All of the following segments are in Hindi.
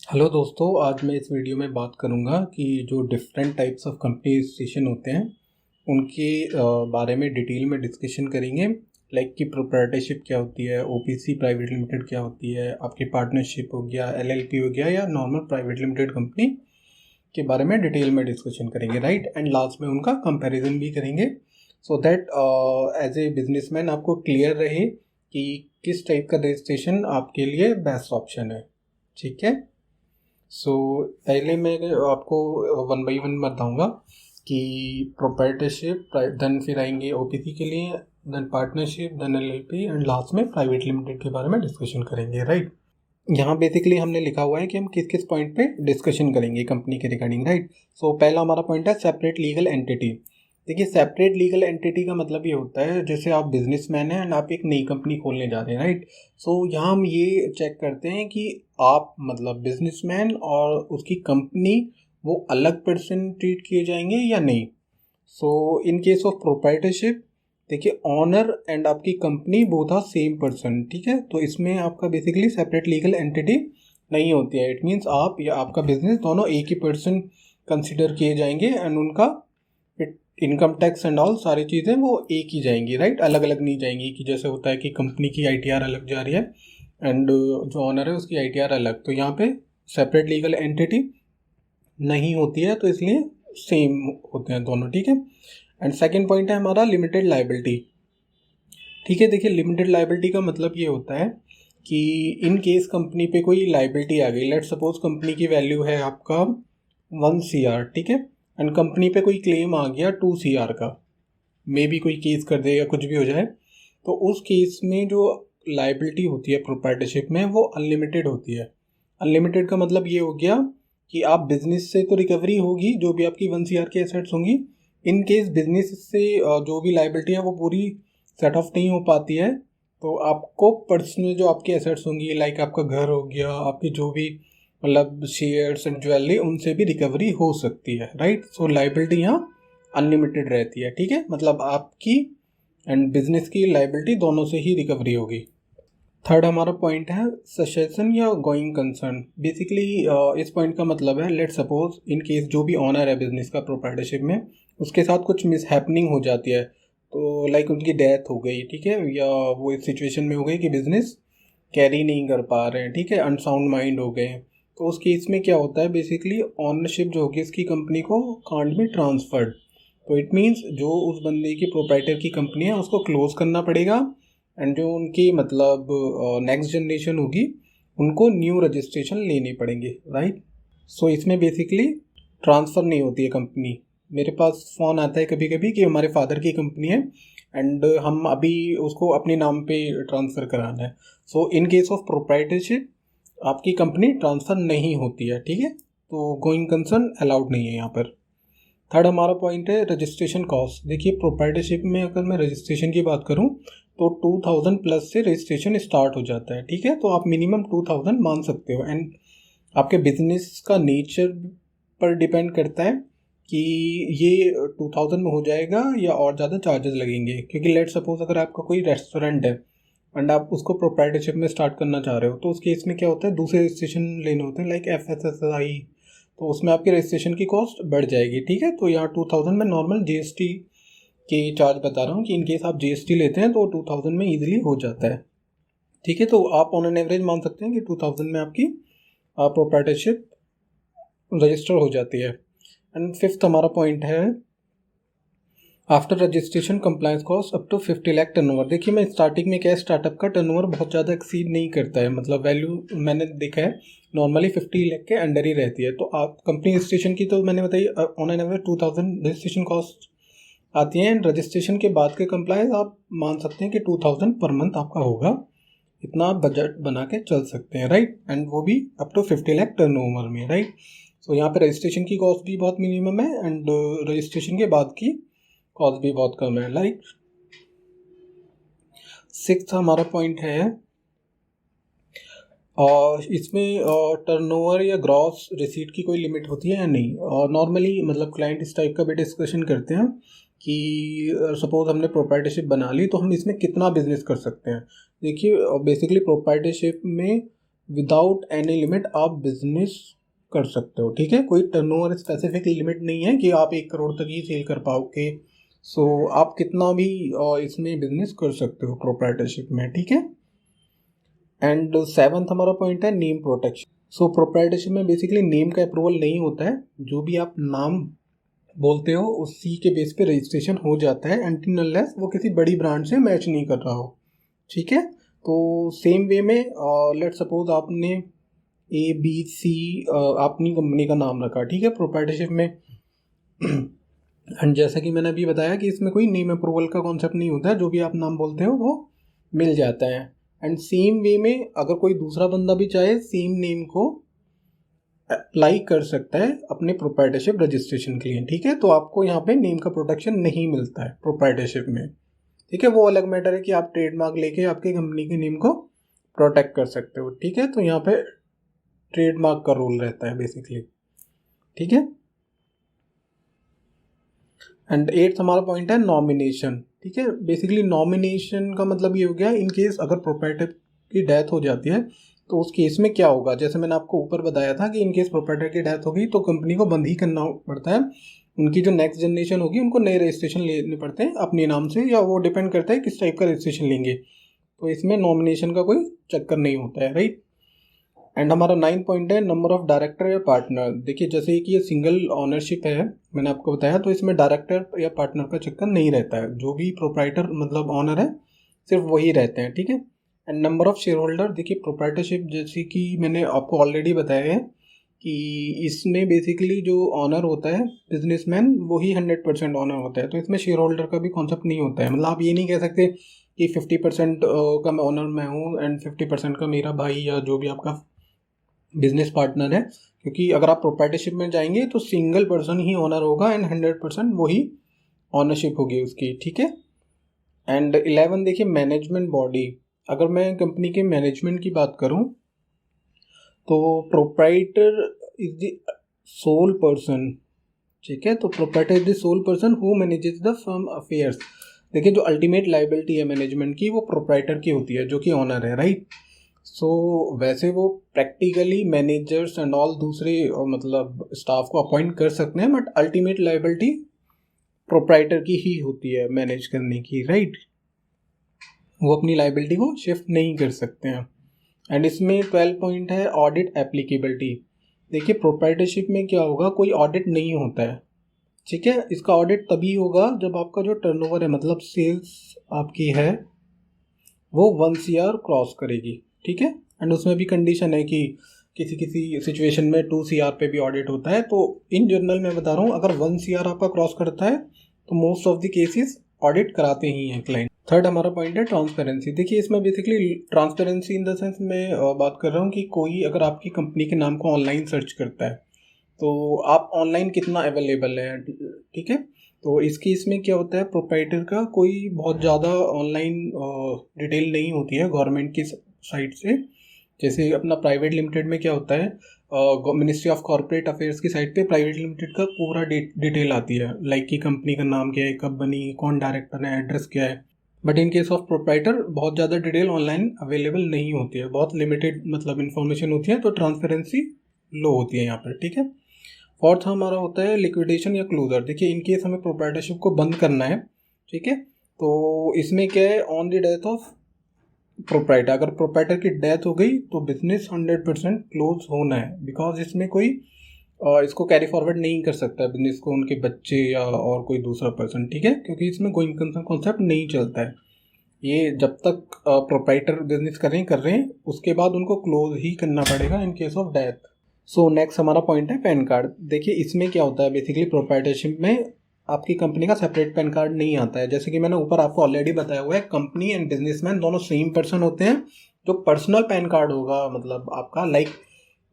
हेलो दोस्तों, आज मैं इस वीडियो में बात करूंगा कि जो different types of company registration होते हैं उनके बारे में डिटेल में डिस्कशन करेंगे। लाइक कि प्रोप्राइटरशिप क्या होती है, ओपीसी प्राइवेट लिमिटेड क्या होती है, आपकी पार्टनरशिप हो गया, एलएलपी हो गया या नॉर्मल प्राइवेट लिमिटेड कंपनी के बारे में डिटेल में डिस्कशन करेंगे, राइट। एंड लास्ट में उनका कंपैरिजन भी करेंगे so that as a businessman आपको क्लियर रहे कि किस टाइप का रजिस्ट्रेशन आपके लिए बेस्ट ऑप्शन है। ठीक है। पहले मैं आपको वन बाई वन बताऊंगा कि प्रोप्राइटरशिप, देन फिर आएंगे ओपीसी के लिए, then partnership, then LLP and last में प्राइवेट लिमिटेड के बारे में डिस्कशन करेंगे, राइट। यहाँ बेसिकली हमने लिखा हुआ है कि हम किस किस पॉइंट पे डिस्कशन करेंगे कंपनी के रिगार्डिंग, राइट। पहला हमारा पॉइंट है सेपरेट लीगल एंटिटी। देखिए, सेपरेट लीगल एंटिटी का मतलब ये होता है जैसे आप बिजनेसमैन हैं एंड आप एक नई कंपनी खोलने जा रहे हैं, राइट। यहाँ हम ये चेक करते हैं कि आप मतलब बिजनेसमैन और उसकी कंपनी वो अलग पर्सन ट्रीट किए जाएंगे या नहीं। इन केस ऑफ प्रोप्राइटरशिप, देखिए ऑनर एंड आपकी company both are same person, ठीक है। तो इसमें आपका बेसिकली सेपरेट लीगल एंटिटी नहीं होती है। इट मीन्स आप या आपका बिजनेस दोनों एक ही पर्सन कंसिडर किए जाएंगे एंड उनका इनकम टैक्स एंड ऑल सारी चीज़ें वो एक ही जाएंगी, राइट। अलग अलग नहीं जाएंगी कि जैसे होता है कि कंपनी की आईटीआर अलग जा रही है एंड जो ऑनर है उसकी आईटीआर अलग। तो यहाँ पे सेपरेट लीगल एंटिटी नहीं होती है, तो इसलिए सेम होते हैं दोनों, ठीक है। एंड सेकेंड पॉइंट है हमारा लिमिटेड लाइबिलिटी। ठीक है, देखिए लिमिटेड लाइबिलिटी का मतलब ये होता है कि इन केस कंपनी पे कोई लाइबिलिटी आ गई, लेट सपोज कंपनी की वैल्यू है आपका 1 CR, ठीक है, एंड कंपनी पे कोई क्लेम आ गया 2 CR का, मे बी कोई केस कर दे या कुछ भी हो जाए, तो उस केस में जो लाइबिलिटी होती है प्रोप्राइटरशिप में वो अनलिमिटेड होती है। अनलिमिटेड का मतलब ये हो गया कि आप बिजनेस से तो रिकवरी होगी जो भी आपकी 1 CR की एसेट्स होंगी, इन केस बिजनेस से जो भी लाइबिलिटी है वो पूरी सेट ऑफ नहीं हो पाती है, तो आपको पर्सनल जो आपकी एसेट्स होंगी, लाइक आपका घर हो गया, आपकी जो भी मतलब शेयर्स एंड ज्वेलरी, उनसे भी रिकवरी हो सकती है, राइट। लाइबिलिटी यहाँ अनलिमिटेड रहती है, ठीक है, मतलब आपकी एंड बिजनेस की लाइबिलिटी दोनों से ही रिकवरी होगी। थर्ड हमारा पॉइंट है ससेशन या गोइंग कंसर्न। बेसिकली इस पॉइंट का मतलब है, लेट सपोज इन केस जो भी ऑनर है बिजनेस का प्रोप्राइटरशिप में, उसके साथ कुछ मिस हैपनिंग हो जाती है, तो लाइक उनकी डेथ हो गई, ठीक है, या वो इस सिचुएशन में हो गई कि बिजनेस कैरी नहीं कर पा रहे हैं, ठीक है, अनसाउंड माइंड हो गए हैं, तो उस केस में क्या होता है, बेसिकली ऑनरशिप जो होगी इसकी कंपनी को कांट बी ट्रांसफर्ड। तो इट मीन्स जो उस बंदे की प्रोप्राइटर की कंपनी है उसको क्लोज करना पड़ेगा एंड जो उनकी मतलब नेक्स्ट जनरेशन होगी उनको न्यू रजिस्ट्रेशन लेनी पड़ेंगे, राइट। इसमें बेसिकली ट्रांसफ़र नहीं होती है कंपनी। मेरे पास फ़ोन आता है कभी कभी कि हमारे फादर की कंपनी है एंड हम अभी उसको अपने नाम पे ट्रांसफ़र कराना है। इन केस ऑफ प्रोप्राइटरशिप आपकी कंपनी ट्रांसफ़र नहीं होती है, ठीक है, तो गोइंग कंसर्न अलाउड नहीं है यहाँ पर। थर्ड हमारा पॉइंट है रजिस्ट्रेशन कॉस्ट। देखिए प्रोप्राइटरशिप में अगर मैं रजिस्ट्रेशन की बात करूँ तो 2000 प्लस से रजिस्ट्रेशन स्टार्ट हो जाता है, ठीक है, तो आप मिनिमम 2000 मान सकते हो एंड आपके बिजनेस का नेचर पर डिपेंड करता है कि ये 2000 में हो जाएगा या और ज़्यादा चार्जेस लगेंगे। क्योंकि लेट सपोज अगर आपका कोई रेस्टोरेंट है एंड आप उसको प्रोप्राइटरशिप में स्टार्ट करना चाह रहे हो, तो उस केस में क्या होता है, दूसरे रजिस्ट्रेशन लेने होते हैं लाइक FSSAI, तो उसमें आपकी रजिस्ट्रेशन की कॉस्ट बढ़ जाएगी, ठीक है। तो यहाँ 2000 में नॉर्मल GST के चार्ज बता रहा हूँ कि इन केस आप GST लेते हैं तो 2000 में ईजिली हो जाता है, ठीक है। तो आप ऑन एन एवरेज मान सकते हैं कि 2000 में आपकी प्रोप्राइटरशिप रजिस्टर हो जाती है। एंड फिफ्थ हमारा पॉइंट है after registration compliance cost up to 50 lakh turnover. देखिए मैं स्टार्टिंग में क्या है, स्टार्टअप का टर्नओवर बहुत ज़्यादा एक्सीड नहीं करता है, मतलब वैल्यू मैंने देखा है नॉर्मली 50 लाख के अंडर ही रहती है। तो आप कंपनी रजिस्ट्रेशन की तो मैंने बताई on an average 2000 registration cost आती है एंड रजिस्ट्रेशन के बाद के कंप्लायंस आप मान सकते हैं कि 2000 पर मंथ आपका होगा, इतना आप बजट बना के चल सकते हैं, राइट। एंड वो भी अप टू 50 लाख टर्नओवर में, राइट। यहाँ पे रजिस्ट्रेशन की कॉस्ट भी बहुत मिनिमम है एंड रजिस्ट्रेशन के बाद की कॉस्ट भी बहुत कम है, राइट। सिक्स्थ हमारा पॉइंट है और इसमें टर्नओवर या ग्रॉस रिसीट की कोई लिमिट होती है या नहीं। और नॉर्मली मतलब क्लाइंट इस टाइप का भी डिस्कशन करते हैं कि सपोज हमने प्रोप्राइटरशिप बना ली तो हम इसमें कितना बिजनेस कर सकते हैं। देखिए बेसिकली प्रोप्राइटरशिप में विदाउट एनी लिमिट आप बिजनेस कर सकते हो, ठीक है। कोई टर्नओवर स्पेसिफिक लिमिट नहीं है कि आप 1 करोड़ तक ही सेल कर पाओगे। सो आप कितना भी इसमें बिजनेस कर सकते हो प्रोप्राइटरशिप में, ठीक है। एंड सेवन्थ हमारा पॉइंट है नेम प्रोटेक्शन। सो प्रोप्राइटरशिप में बेसिकली नेम का अप्रूवल नहीं होता है, जो भी आप नाम बोलते हो उसी के बेस पे रजिस्ट्रेशन हो जाता है अनटिल अनलेस वो किसी बड़ी ब्रांड से मैच नहीं कर रहा हो, ठीक है। तो सेम वे में लेट सपोज आपने ABC अपनी कंपनी का नाम रखा, ठीक है, प्रोप्राइटरशिप में। एंड जैसा कि मैंने अभी बताया कि इसमें कोई नेम अप्रूवल का कॉन्सेप्ट नहीं होता है, जो भी आप नाम बोलते हो वो मिल जाता है। एंड सेम वे में अगर कोई दूसरा बंदा भी चाहे सेम नेम को अप्लाई कर सकता है अपने प्रोप्राइटरशिप रजिस्ट्रेशन के लिए, ठीक है। तो आपको यहाँ पे नेम का प्रोटेक्शन नहीं मिलता है प्रोप्राइटरशिप में, ठीक है। वो अलग मैटर है कि आप ट्रेडमार्क लेके आपकी कंपनी के नेम को प्रोटेक्ट कर सकते हो, ठीक है। तो यहाँ पे ट्रेडमार्क का रोल रहता है बेसिकली, ठीक है। एंड 8th हमारा पॉइंट है नॉमिनेशन, ठीक है। बेसिकली नॉमिनेशन का मतलब ये हो गया इन केस अगर प्रोप्राइटर की डेथ हो जाती है तो उस केस में क्या होगा। जैसे मैंने आपको ऊपर बताया था कि इन केस प्रोप्राइटर की डेथ हो गई तो कंपनी को बंद ही करना पड़ता है। उनकी जो नेक्स्ट जनरेशन होगी उनको नए रजिस्ट्रेशन लेने पड़ते हैं अपने नाम से, या वो डिपेंड करता है किस टाइप का रजिस्ट्रेशन लेंगे। तो इसमें नॉमिनेशन का कोई चक्कर नहीं होता है, राइट। एंड हमारा 9th पॉइंट है नंबर ऑफ डायरेक्टर या पार्टनर। देखिए जैसे कि ये सिंगल ऑनरशिप है मैंने आपको बताया, तो इसमें डायरेक्टर या पार्टनर का चक्कर नहीं रहता है। जो भी प्रोप्राइटर मतलब ऑनर है सिर्फ वही रहते हैं, ठीक है। And number of share holder, देखिए प्रोप्राइटरशिप जैसे कि मैंने आपको ऑलरेडी बताया है कि इसमें बेसिकली जो ऑनर होता है बिजनेसमैन वही 100% ऑनर होता है। तो इसमें शेयर होल्डर का भी कॉन्सेप्ट नहीं होता है। मतलब आप ये नहीं कह सकते कि 50% का मैं ऑनर मैं हूँ एंड 50% का मेरा भाई या जो भी आपका बिजनेस पार्टनर है, क्योंकि अगर आप प्रोप्राइटरशिप में जाएंगे तो सिंगल पर्सन ही ओनर होगा एंड 100% वही ऑनरशिप होगी उसकी, ठीक है। एंड 11 देखिए मैनेजमेंट बॉडी। अगर मैं कंपनी के मैनेजमेंट की बात करूं तो proprietor is the sole person, ठीक है। तो proprietor is the sole person who manages the firm affairs. देखिए जो अल्टीमेट लायबिलिटी है मैनेजमेंट की वो प्रोप्राइटर की होती है जो कि ऑनर है, राइट। सो वैसे वो प्रैक्टिकली मैनेजर्स एंड ऑल दूसरे मतलब स्टाफ को अपॉइंट कर सकते हैं, बट अल्टीमेट लायबिलिटी प्रोप्राइटर की ही होती है मैनेज करने की, राइट। वो अपनी लायबिलिटी को शिफ्ट नहीं कर सकते हैं। एंड इसमें 12 पॉइंट है ऑडिट एप्लीकेबिलिटी। देखिए प्रोप्राइटरशिप में क्या होगा, कोई ऑडिट नहीं होता है, ठीक है। इसका ऑडिट तभी होगा जब आपका जो टर्नओवर है मतलब सेल्स आपकी है वो 1 CR क्रॉस करेगी, ठीक है। एंड उसमें भी कंडीशन है कि किसी किसी सिचुएशन में 2 CR पे भी ऑडिट होता है। तो इन जनरल मैं बता रहा हूँ अगर 1 CR आपका क्रॉस करता है तो most of the cases audit कराते ही हैं क्लाइंट। थर्ड हमारा पॉइंट है ट्रांसपेरेंसी। देखिए इसमें basically transparency in the sense मैं बात कर रहा हूँ कि कोई अगर आपकी कंपनी के नाम को ऑनलाइन सर्च करता है तो आप ऑनलाइन कितना अवेलेबल है, ठीक है। तो इस केस में क्या होता है प्रोप्राइटर का कोई बहुत ज़्यादा ऑनलाइन डिटेल नहीं होती है गवर्नमेंट की साइट से। जैसे अपना प्राइवेट लिमिटेड में क्या होता है मिनिस्ट्री ऑफ कॉर्पोरेट अफेयर्स की साइट पे प्राइवेट लिमिटेड का पूरा डिटेल आती है, लाइक कि कंपनी का नाम क्या है, कब बनी, कौन डायरेक्टर है, एड्रेस क्या है। But in case of proprietor बहुत ज़्यादा डिटेल ऑनलाइन अवेलेबल नहीं होती है, बहुत लिमिटेड मतलब इन्फॉर्मेशन होती है, तो ट्रांसपेरेंसी लो होती है यहाँ पर, ठीक है। फोर्थ हमारा होता है लिक्विडेशन या क्लोजर। देखिए इन केस हमें प्रोप्राइटरशिप को बंद करना है, ठीक है। तो इसमें क्या है on the death of proprietor, अगर प्रोप्राइटर की डेथ हो गई तो बिजनेस 100% क्लोज होना है, बिकॉज इसमें कोई इसको कैरी फॉरवर्ड नहीं कर सकता है बिजनेस को उनके बच्चे या और कोई दूसरा पर्सन, ठीक है, क्योंकि इसमें गोइंग कंसर्न कॉन्सेप्ट नहीं चलता है। ये जब तक प्रोप्राइटर बिजनेस कर रहे हैं उसके बाद उनको क्लोज ही करना पड़ेगा इन case of death. So next हमारा पॉइंट है पैन कार्ड। देखिए इसमें क्या होता है बेसिकली प्रोप्राइटरशिप में आपकी कंपनी का सेपरेट पैन कार्ड नहीं आता है। जैसे कि मैंने ऊपर आपको ऑलरेडी बताया हुआ है कंपनी एंड बिजनेसमैन दोनों सेम पर्सन होते हैं। जो पर्सनल पैन कार्ड होगा मतलब आपका लाइक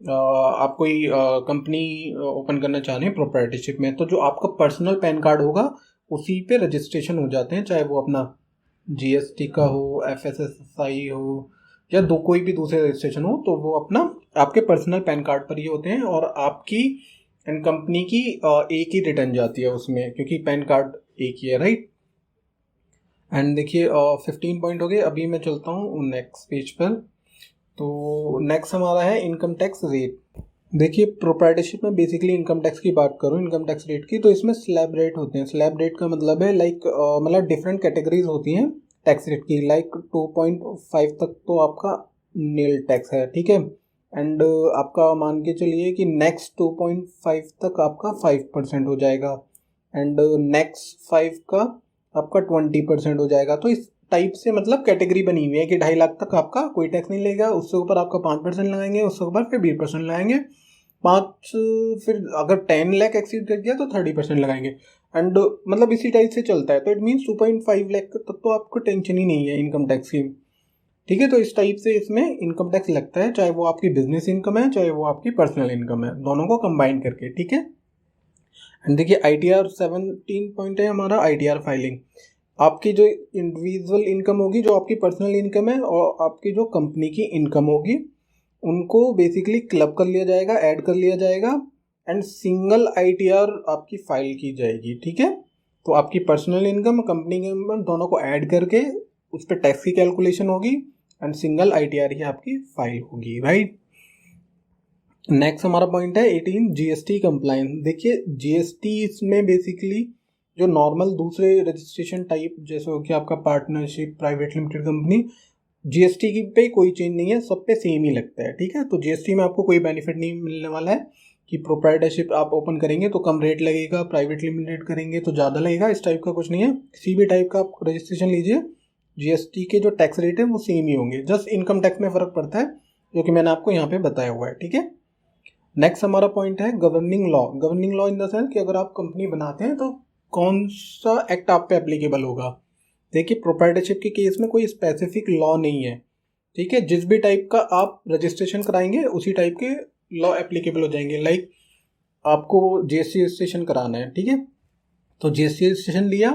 आप कोई कंपनी ओपन करना चाह रहे हैं प्रोप्राइटरशिप में, तो जो आपका पर्सनल पैन कार्ड होगा उसी पे रजिस्ट्रेशन हो जाते हैं, चाहे वो अपना GST का हो, FSSAI हो या कोई भी दूसरे रजिस्ट्रेशन हो, तो वो अपना आपके पर्सनल पैन कार्ड पर ही होते हैं और आपकी एंड कंपनी की एक ही रिटर्न जाती है उसमें, क्योंकि पैन कार्ड एक ही है, राइट। एंड देखिए 15 पॉइंट हो गए। अभी मैं चलता हूँ नेक्स्ट पेज पर। तो नेक्स्ट हमारा है इनकम टैक्स रेट। देखिए प्रोप्राइटरशिप में बेसिकली इनकम टैक्स की बात करूँ, इनकम टैक्स रेट की, तो इसमें स्लैब रेट होते हैं। स्लैब रेट का मतलब है लाइक मतलब डिफरेंट कैटेगरीज होती हैं टैक्स रेट की। लाइक 2.5 तक तो आपका नील टैक्स है, ठीक है। एंड आपका मान के चलिए कि नेक्स्ट 2.5 तक आपका 5% हो जाएगा, एंड नेक्स्ट 5 का आपका 20% हो जाएगा। तो इस टाइप से मतलब कैटेगरी बनी हुई है कि 2.5 लाख तक आपका कोई टैक्स नहीं लेगा, उससे ऊपर आपका 5% लगाएंगे, उससे ऊपर फिर 20% लगाएंगे, 5, फिर अगर 10 लाख एक्सीड कर गया तो 30% लगाएंगे। एंड मतलब इसी टाइप से चलता है। तो इट मीन्स 2.5 लाख तक तो आपको टेंशन ही नहीं है इनकम टैक्स की, ठीक है। तो इस टाइप से इसमें इनकम टैक्स लगता है, चाहे वो आपकी बिजनेस इनकम है चाहे वो आपकी पर्सनल इनकम है, दोनों को कंबाइन करके, ठीक है। एंड देखिए ITR 17 पॉइंट है हमारा ITR फाइलिंग। आपकी जो इंडिविजुअल इनकम होगी, जो आपकी पर्सनल इनकम है, और आपकी जो कंपनी की इनकम होगी, उनको बेसिकली क्लब कर लिया जाएगा, ऐड कर लिया जाएगा, एंड सिंगल ITR आपकी फाइल की जाएगी, ठीक है। तो आपकी पर्सनल इनकम, कंपनी इनकम दोनों को ऐड करके उस पर टैक्स की कैलकुलेशन होगी, एंड सिंगल ITR ही आपकी फाइल होगी, राइट। नेक्स्ट हमारा पॉइंट है 18 GST कंप्लायंस। देखिए GST इसमें बेसिकली जो नॉर्मल दूसरे रजिस्ट्रेशन टाइप जैसे हो कि आपका partnership, private limited company, GST की पे कोई चेंज नहीं है, सब पे सेम ही लगता है, ठीक है। तो GST में आपको कोई बेनिफिट नहीं मिलने वाला है कि प्रोप्राइटरशिप आप ओपन करेंगे तो कम रेट लगेगा, प्राइवेट लिमिटेड करेंगे तो ज़्यादा लगेगा, इस टाइप का कुछ नहीं है। किसी भी टाइप का आप रजिस्ट्रेशन लीजिए, GST के जो टैक्स रेट है वो सेम ही होंगे, जस्ट इनकम टैक्स में फ़र्क पड़ता है, जो कि मैंने आपको यहाँ पे बताया हुआ है, ठीक है। नेक्स्ट हमारा पॉइंट है governing law. Governing law in the sense कि अगर आप कंपनी बनाते हैं तो कौन सा एक्ट आप पे एप्लीकेबल होगा। देखिए प्रोप्राइटरशिप के केस में कोई स्पेसिफिक लॉ नहीं है, ठीक है। जिस भी टाइप का आप रजिस्ट्रेशन कराएंगे उसी टाइप के लॉ एप्लीकेबल हो जाएंगे। लाइक आपको GST रजिस्ट्रेशन कराना है, ठीक है, तो GST रजिस्ट्रेशन लिया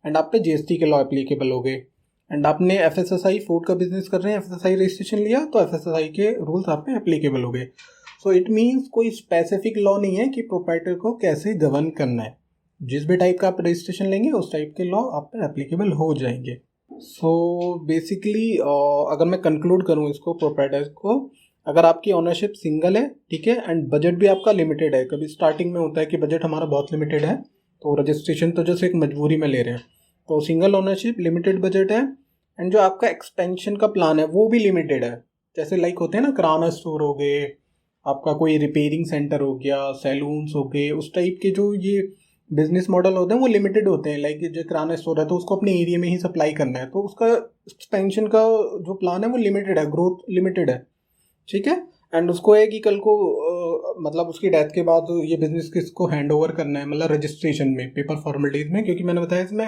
एंड आप पे GST के लॉ एप्लीकेबल हो गए। एंड आपने FSSAI फूड का बिजनेस कर रहे हैं, FSSAI रजिस्ट्रेशन लिया तो FSSAI के रूल्स आप पे एप्लीकेबल हो गए। सो इट मीन्स कोई स्पेसिफिक लॉ नहीं है कि प्रोप्राइटर को कैसे गवर्न करना है। जिस भी टाइप का आप रजिस्ट्रेशन लेंगे उस टाइप के लॉ आप पे एप्लीकेबल हो जाएंगे। सो बेसिकली अगर मैं कंक्लूड करूँ इसको, प्रोप्राइटर को, अगर आपकी ओनरशिप सिंगल है, ठीक है, एंड बजट भी आपका लिमिटेड है, कभी स्टार्टिंग में होता है कि बजट हमारा बहुत लिमिटेड है तो रजिस्ट्रेशन तो जैसे एक मजबूरी में ले रहे हैं, तो सिंगल ओनरशिप, लिमिटेड बजट है, एंड जो आपका एक्सपेंशन का प्लान है वो भी लिमिटेड है। जैसे लाइक होते हैं ना, किराना स्टोर हो गए, आपका कोई रिपेयरिंग सेंटर हो गया, सैलून्स हो गए, उस टाइप के जो ये बिजनेस मॉडल होते हैं वो लिमिटेड होते हैं। लाइक जो किराना स्टोर है तो उसको अपने एरिया में ही सप्लाई करना है, तो उसका एक्सपेंशन का जो प्लान है वो लिमिटेड है, ग्रोथ लिमिटेड है, ठीक है। एंड उसको है कि कल को मतलब उसकी डेथ के बाद ये बिजनेस किसको हैंड ओवर करना है, मतलब रजिस्ट्रेशन में, पेपर फॉर्मेलिटीज में, क्योंकि मैंने बताया इसमें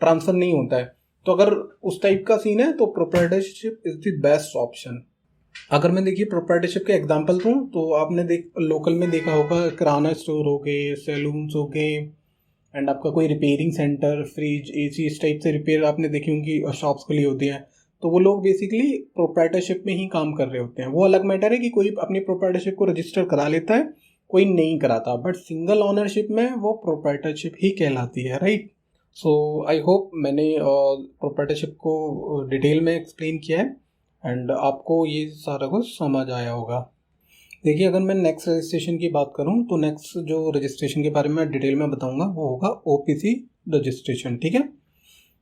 ट्रांसफर नहीं होता है। तो अगर उस टाइप का सीन है तो proprietorship is the best option. अगर मैं देखिए प्रोप्राइटरशिप के एग्जांपल दूँ तो आपने लोकल में देखा होगा, किराना स्टोर हो गए, सैलून्स हो गए, एंड आपका कोई रिपेयरिंग सेंटर, फ्रिज, AC, इस टाइप से रिपेयर आपने देखी होंगी शॉप्स खुली होती हैं। तो वो लोग बेसिकली प्रोप्राइटरशिप में ही काम कर रहे होते हैं। वो अलग मैटर है कि कोई अपनी प्रोप्राइटरशिप को रजिस्टर करा लेता है, कोई नहीं कराता, बट सिंगल ऑनरशिप में वो प्रोप्राइटरशिप ही कहलाती है, राइट। सो आई होप मैंने प्रोप्राइटरशिप को डिटेल में एक्सप्लेन किया है एंड आपको ये सारा कुछ समझ आया होगा। देखिए अगर मैं नेक्स्ट रजिस्ट्रेशन की बात करूं तो नेक्स्ट जो रजिस्ट्रेशन के बारे में डिटेल में बताऊंगा वो होगा OPC रजिस्ट्रेशन, ठीक है।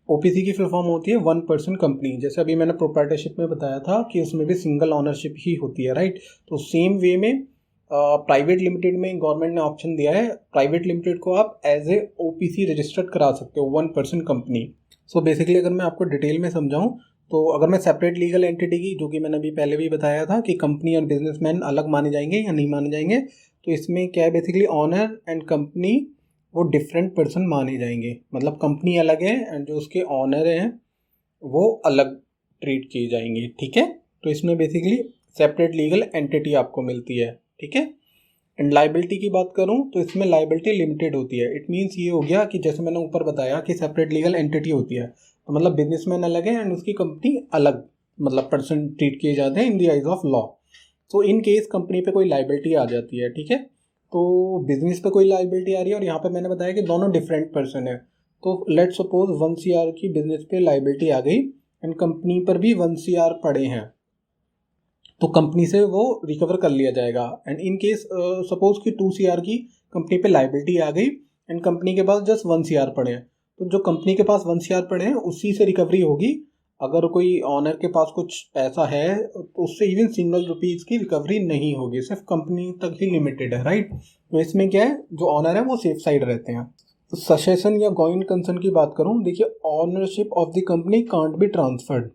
OPC की फुल फॉर्म होती है 1 पर्सन कंपनी। जैसे अभी मैंने प्रोप्राइटरशिप में बताया था कि उसमें भी सिंगल ऑनरशिप ही होती है, राइट। तो सेम वे में प्राइवेट लिमिटेड में गवर्नमेंट ने ऑप्शन दिया है, प्राइवेट लिमिटेड को आप एज ए OPC रजिस्टर्ड करा सकते हो, 1 पर्सन कंपनी। सो बेसिकली अगर मैं आपको डिटेल में समझाऊं तो अगर मैं सेपरेट लीगल एंटिटी की, जो कि मैंने अभी पहले भी बताया था कि कंपनी और बिजनेसमैन अलग माने जाएंगे या नहीं माने जाएंगे, तो इसमें क्या है बेसिकली ऑनर एंड कंपनी वो डिफरेंट पर्सन माने जाएंगे। मतलब कंपनी अलग है एंड जो उसके ऑनर हैं वो अलग ट्रीट किए जाएंगे, ठीक है। तो इसमें बेसिकली सेपरेट लीगल एंटिटी आपको मिलती है, ठीक है। एंड लाइबिलिटी की बात करूं तो इसमें लाइबिलिटी लिमिटेड होती है। इट मीन्स ये हो गया कि जैसे मैंने ऊपर बताया कि सेपरेट लीगल एंटिटी होती है, तो मतलब बिजनेसमैन अलग है एंड उसकी कंपनी अलग, मतलब पर्सन ट्रीट किए जाते हैं इन द आइज ऑफ लॉ। तो इन केस कंपनी पे कोई लाइबिलिटी आ जाती है, ठीक है, तो बिजनेस पे कोई लाइबिलिटी आ रही है और यहाँ पे मैंने बताया कि दोनों डिफरेंट पर्सन है। तो लेट सपोज 1 CR की बिजनेस पे लाइबिलिटी आ गई एंड कंपनी पर भी 1 CR पड़े हैं, तो कंपनी से वो रिकवर कर लिया जाएगा। एंड इन केस सपोज कि 2 CR की कंपनी पे लाइबिलिटी आ गई एंड कंपनी के पास जस्ट 1 CR पड़े हैं, तो जो कंपनी के पास 1 CR पड़े हैं उसी से रिकवरी होगी। अगर कोई ऑनर के पास कुछ पैसा है तो उससे इवन सिंगल रुपीज़ की रिकवरी नहीं होगी, सिर्फ कंपनी तक ही लिमिटेड है, राइट। तो इसमें क्या है, जो ऑनर है वो सेफ साइड रहते हैं। तो ससेशन या गोइंग कंसर्न की बात करूं, देखिए ownership of the company can't be transferred.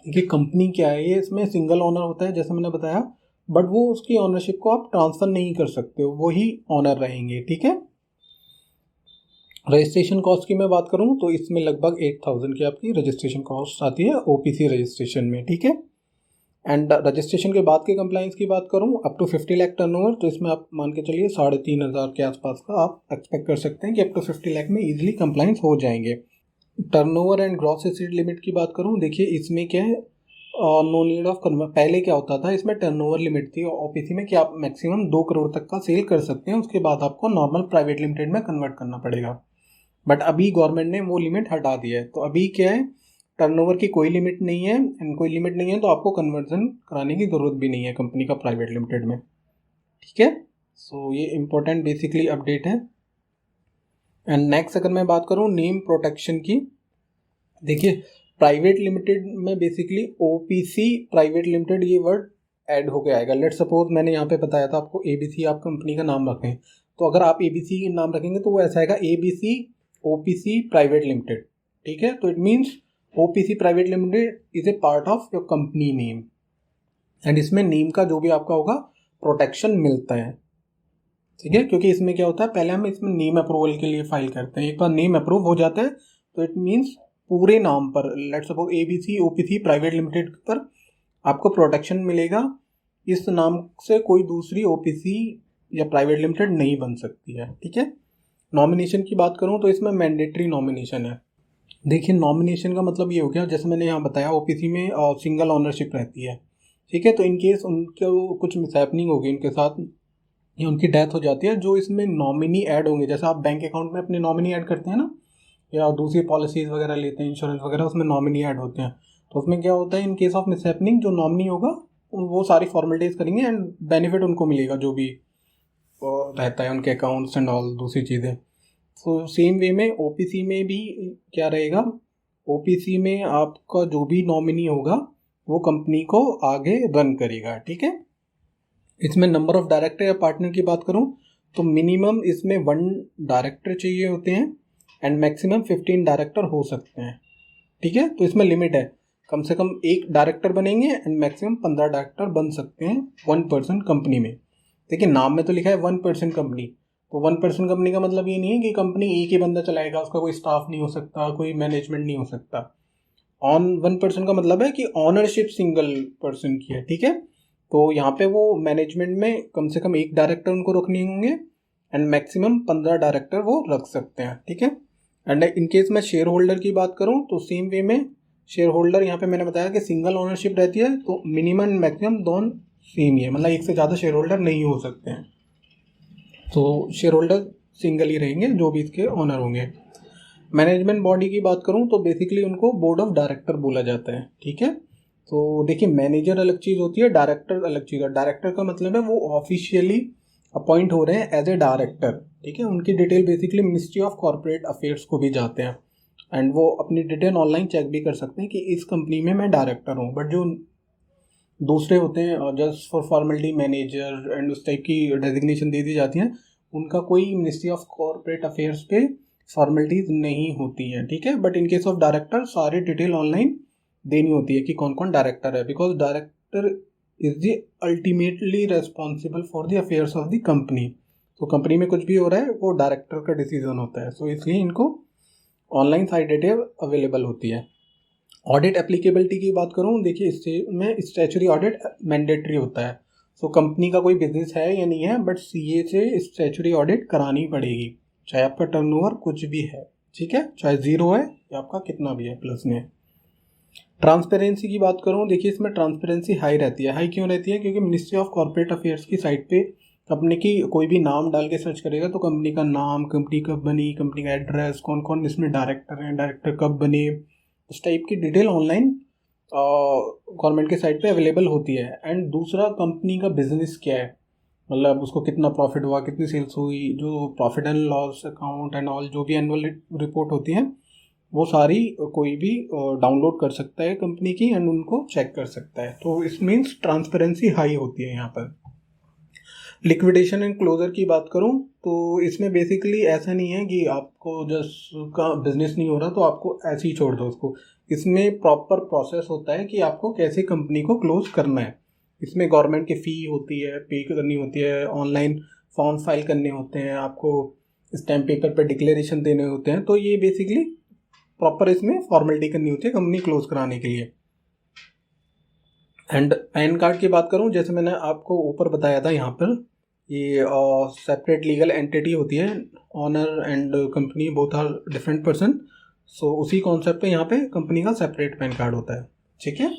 देखिए कंपनी क्या है, ये इसमें सिंगल ऑनर होता है जैसे मैंने बताया, बट वो उसकी ऑनरशिप को आप ट्रांसफर नहीं कर सकते हो, वही ऑनर रहेंगे, ठीक है। रजिस्ट्रेशन कॉस्ट की मैं बात करूं तो इसमें लगभग 8,000 की आपकी रजिस्ट्रेशन कॉस्ट आती है OPC रजिस्ट्रेशन में, ठीक है। एंड रजिस्ट्रेशन के बाद के कंप्लाइंस की बात करूं अप टू 50 लाख टर्नओवर, तो इसमें आप मान के चलिए 3,500 के आसपास का आप एक्सपेक्ट कर सकते हैं कि अप टू 50 लाख में इजीली कंप्लाइंस हो जाएंगे। Turnover and gross asset limit की बात करूं, देखिए इसमें क्या है, नो नीड ऑफ कन्वर्ट। पहले क्या होता था, इसमें टर्नओवर लिमिट थी OPC में कि आप मैक्सिमम 2 करोड़ तक का सेल कर सकते हैं, उसके बाद आपको नॉर्मल प्राइवेट लिमिटेड में कन्वर्ट करना पड़ेगा। बट अभी गवर्नमेंट ने वो लिमिट हटा दिया है, तो अभी क्या है, टर्नओवर की कोई लिमिट नहीं है, एंड कोई लिमिट नहीं है तो आपको कन्वर्जन कराने की ज़रूरत भी नहीं है कंपनी का प्राइवेट लिमिटेड में, ठीक है। सो ये इंपॉर्टेंट बेसिकली अपडेट है। एंड नेक्स्ट अगर मैं बात करूँ नेम प्रोटेक्शन की, देखिए प्राइवेट लिमिटेड में बेसिकली OPC प्राइवेट लिमिटेड ये वर्ड ऐड होके आएगा। लेट सपोज मैंने यहाँ पे बताया था आपको ABC आप कंपनी का नाम रखें, तो अगर आप ABC नाम रखेंगे तो वो ऐसा आएगा ABC OPC प्राइवेट लिमिटेड, ठीक है। तो it means OPC private limited is a part of your company name, and इसमें नेम का जो भी आपका होगा प्रोटेक्शन मिलता है, ठीक है। क्योंकि इसमें क्या होता है, पहले हम इसमें नेम अप्रूवल के लिए फाइल करते हैं, एक बार नेम अप्रूव हो जाता है तो इट मीन्स पूरे नाम पर, let suppose ABC OPC private limited पर आपको प्रोटेक्शन मिलेगा। इस नाम से कोई दूसरी OPC या प्राइवेट लिमिटेड नहीं बन सकती है, ठीक है। नॉमिनेशन की बात करूं तो इसमें मैंडेटरी नॉमिनेशन है। देखिए नॉमिनेशन का मतलब ये हो गया, जैसे मैंने यहाँ बताया OPC में सिंगल ऑनरशिप रहती है, ठीक है। तो इन केस उनको कुछ मिसहैपनिंग होगी उनके साथ या उनकी डेथ हो जाती है, जो इसमें नॉमिनी ऐड होंगे, जैसे आप बैंक अकाउंट में अपने नॉमिनी ऐड करते हैं ना, या दूसरी पॉलिसीज़ वगैरह लेते हैं, इंश्योरेंस वगैरह, उसमें नॉमिनी ऐड होते हैं। तो उसमें क्या होता है, इन केस ऑफ मिसहैपनिंग जो नॉमिनी होगा वो सारी फॉर्मेलिटीज़ करेंगे एंड बेनिफिट उनको मिलेगा जो भी रहता है उनके अकाउंट्स एंड ऑल दूसरी चीज़ें। तो सेम वे में OPC में भी क्या रहेगा, OPC में आपका जो भी नॉमिनी होगा वो कंपनी को आगे रन करेगा, ठीक है। इसमें नंबर ऑफ डायरेक्टर या पार्टनर की बात करूं तो मिनिमम इसमें 1 डायरेक्टर चाहिए होते हैं एंड मैक्सिमम 15 डायरेक्टर हो सकते हैं, ठीक है। तो इसमें लिमिट है, कम से कम 1 डायरेक्टर बनेंगे एंड मैक्सिमम 15 डायरेक्टर बन सकते हैं 1 पर्सन कंपनी में। देखिए नाम में तो लिखा है 1 पर्सन कंपनी, तो 1 पर्सन कंपनी का मतलब ये नहीं है कि कंपनी एक ही बंदा चलाएगा, उसका कोई स्टाफ नहीं हो सकता, कोई मैनेजमेंट नहीं हो सकता। 1 पर्सन का मतलब है कि ऑनरशिप सिंगल पर्सन की है, ठीक है। तो यहाँ पे वो मैनेजमेंट में कम से कम 1 डायरेक्टर उनको रखने होंगे एंड मैक्सिमम 15 डायरेक्टर वो रख सकते हैं, ठीक है। एंड इन केस मैं शेयर होल्डर की बात करूँ तो सेम वे में शेयर होल्डर, यहाँ पे मैंने बताया कि सिंगल ऑनरशिप रहती है, तो मिनिमम मैक्सिमम दोनों सेम ही है, मतलब एक से ज़्यादा शेयर होल्डर नहीं हो सकते हैं। तो शेयर होल्डर सिंगल ही रहेंगे जो भी इसके ऑनर होंगे। मैनेजमेंट बॉडी की बात करूं तो बेसिकली उनको बोर्ड ऑफ डायरेक्टर बोला जाता है, ठीक है। तो देखिए मैनेजर अलग चीज़ होती है, डायरेक्टर अलग चीज़ है। डायरेक्टर का मतलब है वो ऑफिशियली अपॉइंट हो रहे हैं एज ए डायरेक्टर, ठीक है। उनकी detail basically ministry of corporate affairs को भी जाते हैं एंड वो अपनी डिटेल ऑनलाइन चेक भी कर सकते हैं कि इस कंपनी में मैं डायरेक्टर हूँ। बट जो दूसरे होते हैं just for formality manager and उस टाइप की डेजिग्नेशन दे दी जाती हैं, उनका कोई मिनिस्ट्री ऑफ कॉर्पोरेट अफेयर्स पे फॉर्मेलिटीज़ नहीं होती हैं, ठीक है। But in case of director सारी डिटेल ऑनलाइन देनी होती है कि कौन कौन डायरेक्टर है, because director is the ultimately responsible for the affairs of the company. तो कंपनी में कुछ भी हो रहा है वो डायरेक्टर का डिसीजन होता है, सो इसलिए इनको ऑनलाइन सारी डिटेल अवेलेबल होती है। ऑडिट एप्लीकेबिलिटी की बात करूँ, देखिए इसमें स्टैच्यूटरी ऑडिट मैंडेटरी होता है। सो कंपनी का कोई बिजनेस है या नहीं है, बट CA से स्टैच्यूटरी ऑडिट करानी पड़ेगी, चाहे आपका टर्नओवर कुछ भी है, ठीक है, चाहे 0 है या आपका कितना भी है प्लस में। ट्रांसपेरेंसी की बात करूँ, देखिए इसमें ट्रांसपेरेंसी हाई रहती है। हाई क्यों रहती है, क्योंकि मिनिस्ट्री ऑफ कॉर्पोरेट अफेयर्स की साइट पे कंपनी की कोई भी नाम डाल के सर्च करेगा तो कंपनी का नाम, कंपनी कब बनी, कंपनी का एड्रेस, कौन कौन इसमें डायरेक्टर हैं, डायरेक्टर कब बने, उस टाइप की डिटेल ऑनलाइन गवर्नमेंट के साइट पे अवेलेबल होती है। एंड दूसरा, कंपनी का बिजनेस क्या है, मतलब उसको कितना प्रॉफिट हुआ, कितनी सेल्स हुई, जो profit and loss account and all जो भी एनुअल रिपोर्ट होती है वो सारी कोई भी डाउनलोड कर सकता है कंपनी की एंड उनको चेक कर सकता है। तो इस मीन्स ट्रांसपेरेंसी हाई होती है यहाँ पर। लिक्विडेशन एंड क्लोजर की बात करूँ तो इसमें बेसिकली ऐसा नहीं है कि आपको जस्ट का बिजनेस नहीं हो रहा तो आपको ऐसे ही छोड़ दो उसको। इसमें प्रॉपर प्रोसेस होता है कि आपको कैसे कंपनी को क्लोज करना है। इसमें गवर्नमेंट की फ़ी होती है, पे करनी होती है, ऑनलाइन फॉर्म फाइल करने होते हैं, आपको स्टैम्प पेपर पर डिक्लेरेशन देने होते हैं। तो ये बेसिकली प्रॉपर इसमें फॉर्मेलिटी करनी होती है कंपनी क्लोज कराने के लिए। एंड पैन कार्ड की बात करूं, जैसे मैंने आपको ऊपर बताया था, यहाँ पर ये सेपरेट लीगल एंटिटी होती है, owner and company both are different person. So उसी कॉन्सेप्ट पे यहाँ पे कंपनी का सेपरेट पैन कार्ड होता है। ठीक है।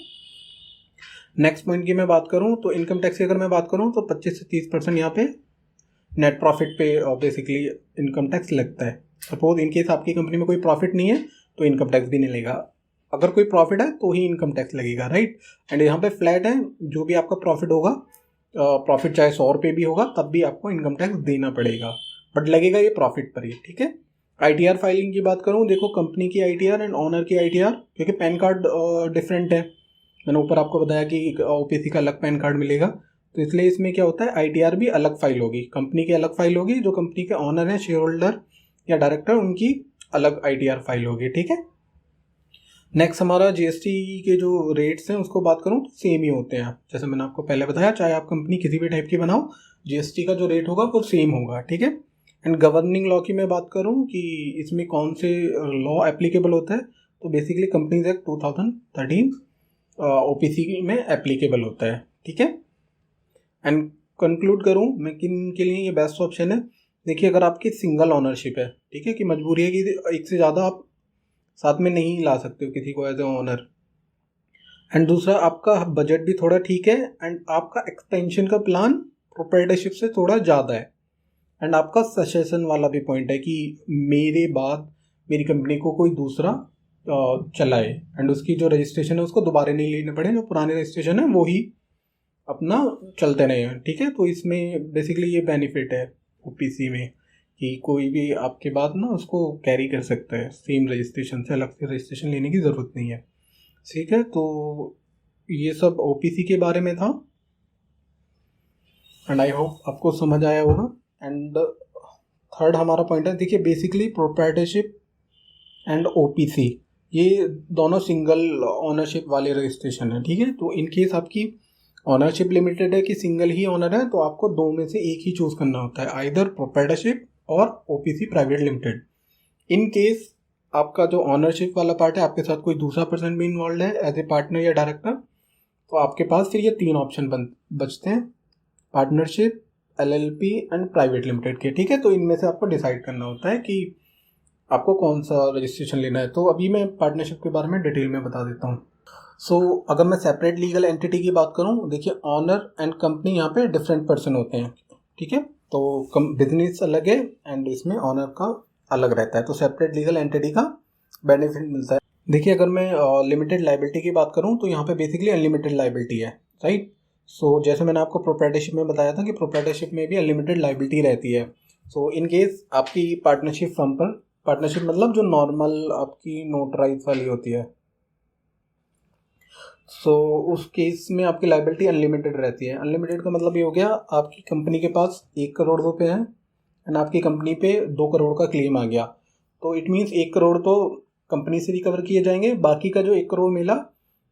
नेक्स्ट पॉइंट की मैं बात करूँ तो इनकम टैक्स की अगर मैं बात करूँ तो 25 से 30% यहाँ पे नेट प्रॉफिट पे बेसिकली इनकम टैक्स लगता है। सपोज इनकेस आपकी कंपनी में कोई प्रॉफिट नहीं है तो इनकम टैक्स भी नहीं लगेगा, अगर कोई प्रॉफिट है तो ही इनकम टैक्स लगेगा, राइट। एंड यहाँ पे फ्लैट है, जो भी आपका प्रॉफिट होगा, प्रॉफिट चाहे 100 रुपये भी होगा तब भी आपको इनकम टैक्स देना पड़ेगा, बट लगेगा ये प्रॉफिट पर ही। ठीक है। आईटीआर फाइलिंग की बात करूँ, देखो कंपनी की आईटीआर एंड ऑनर की आईटीआर, क्योंकि पैन कार्ड डिफरेंट है, मैंने ऊपर आपको बताया कि ओपीसी का अलग पैन कार्ड मिलेगा, तो इसलिए इसमें क्या होता है, आईटीआर भी अलग फाइल होगी, कंपनी की अलग फाइल होगी, जो कंपनी के ऑनर हैं, शेयर होल्डर या डायरेक्टर, उनकी अलग आईटीआर फाइल होगी। ठीक है। नेक्स्ट हमारा जीएसटी के जो रेट्स हैं उसको बात करूँ तो सेम ही होते हैं, जैसे मैंने आपको पहले बताया, चाहे आप कंपनी किसी भी टाइप की बनाओ, जीएसटी का जो रेट होगा वो सेम होगा। ठीक है। एंड गवर्निंग लॉ की मैं बात करूँ कि इसमें कौन से लॉ एप्लीकेबल होता है, तो बेसिकली कंपनीज एक्ट 2013 ओपीसी में एप्लीकेबल होता है। ठीक है। एंड कंक्लूड करूँ मैं किन के लिए ये बेस्ट ऑप्शन है, देखिए अगर आपकी सिंगल ऑनरशिप है, ठीक है, कि मजबूरी है कि एक से ज़्यादा आप साथ में नहीं ला सकते हो किसी को एज ए ऑनर, एंड दूसरा आपका बजट भी थोड़ा ठीक है, एंड आपका एक्सपेंशन का प्लान प्रोप्राइटरशिप से थोड़ा ज़्यादा है, एंड आपका ससेशन वाला भी पॉइंट है कि मेरे बाद मेरी कंपनी को कोई दूसरा चलाए एंड उसकी जो रजिस्ट्रेशन है उसको दोबारा नहीं लेने पड़े, जो पुराने रजिस्ट्रेशन है वो ही अपना चलते रहे हैं। ठीक है। तो इसमें बेसिकली ये बेनिफिट है ओपीसी में कि कोई भी आपके बाद ना उसको कैरी कर सकता है, सेम रजिस्ट्रेशन से अलग से रजिस्ट्रेशन लेने की ज़रूरत नहीं है। ठीक है। तो ये सब ओपीसी के बारे में था एंड आई होप आपको समझ आया होगा। एंड थर्ड हमारा पॉइंट है, देखिए बेसिकली प्रोप्राइटरशिप एंड ओपीसी ये दोनों सिंगल ऑनरशिप वाले रजिस्ट्रेशन है। ठीक है। तो इन केस आपकी ऑनरशिप लिमिटेड है कि सिंगल ही ऑनर है, तो आपको दो में से एक ही चूज करना होता है, आइदर प्रोप्राइटरशिप और OPC private limited. In case आपका जो ऑनरशिप वाला पार्ट है, आपके साथ कोई दूसरा पर्सन भी इन्वॉल्व है एज ए पार्टनर या डायरेक्टर, तो आपके पास फिर ये तीन ऑप्शन बचते हैं, partnership, LLP and private limited के। ठीक है। तो इनमें से आपको डिसाइड करना होता है कि आपको कौन सा रजिस्ट्रेशन लेना है। तो अभी मैं पार्टनरशिप के बारे में डिटेल में बता देता हूँ। सो अगर मैं सेपरेट लीगल एंटिटी की बात करूँ, देखिए ऑनर एंड कंपनी यहाँ पे डिफरेंट पर्सन होते हैं। ठीक है। तो बिजनेस अलग है एंड इसमें ऑनर का अलग रहता है, तो सेपरेट लीगल एंटिटी का बेनिफिट मिलता है। देखिए अगर मैं लिमिटेड लाइबिलिटी की बात करूँ तो यहाँ पे बेसिकली अनलिमिटेड लाइबिलिटी है, राइट। सो जैसे मैंने आपको प्रोप्राइटरशिप में बताया था कि प्रोप्राइटरशिप में भी अनलिमिटेड लाइबिलिटी रहती है। सो इन केस आपकी पार्टनरशिप फर्म पर, पार्टनरशिप मतलब जो नॉर्मल आपकी नोटराइज वाली होती है, सो उस केस में आपकी लाइबिलिटी अनलिमिटेड रहती है। अनलिमिटेड का मतलब ये हो गया, आपकी कंपनी के पास 1 करोड़ रुपए हैं एंड आपकी कंपनी पे 2 करोड़ का क्लेम आ गया, तो इट मीन्स 1 करोड़ तो कंपनी से रिकवर किए जाएंगे, बाकी का जो 1 करोड़ मिला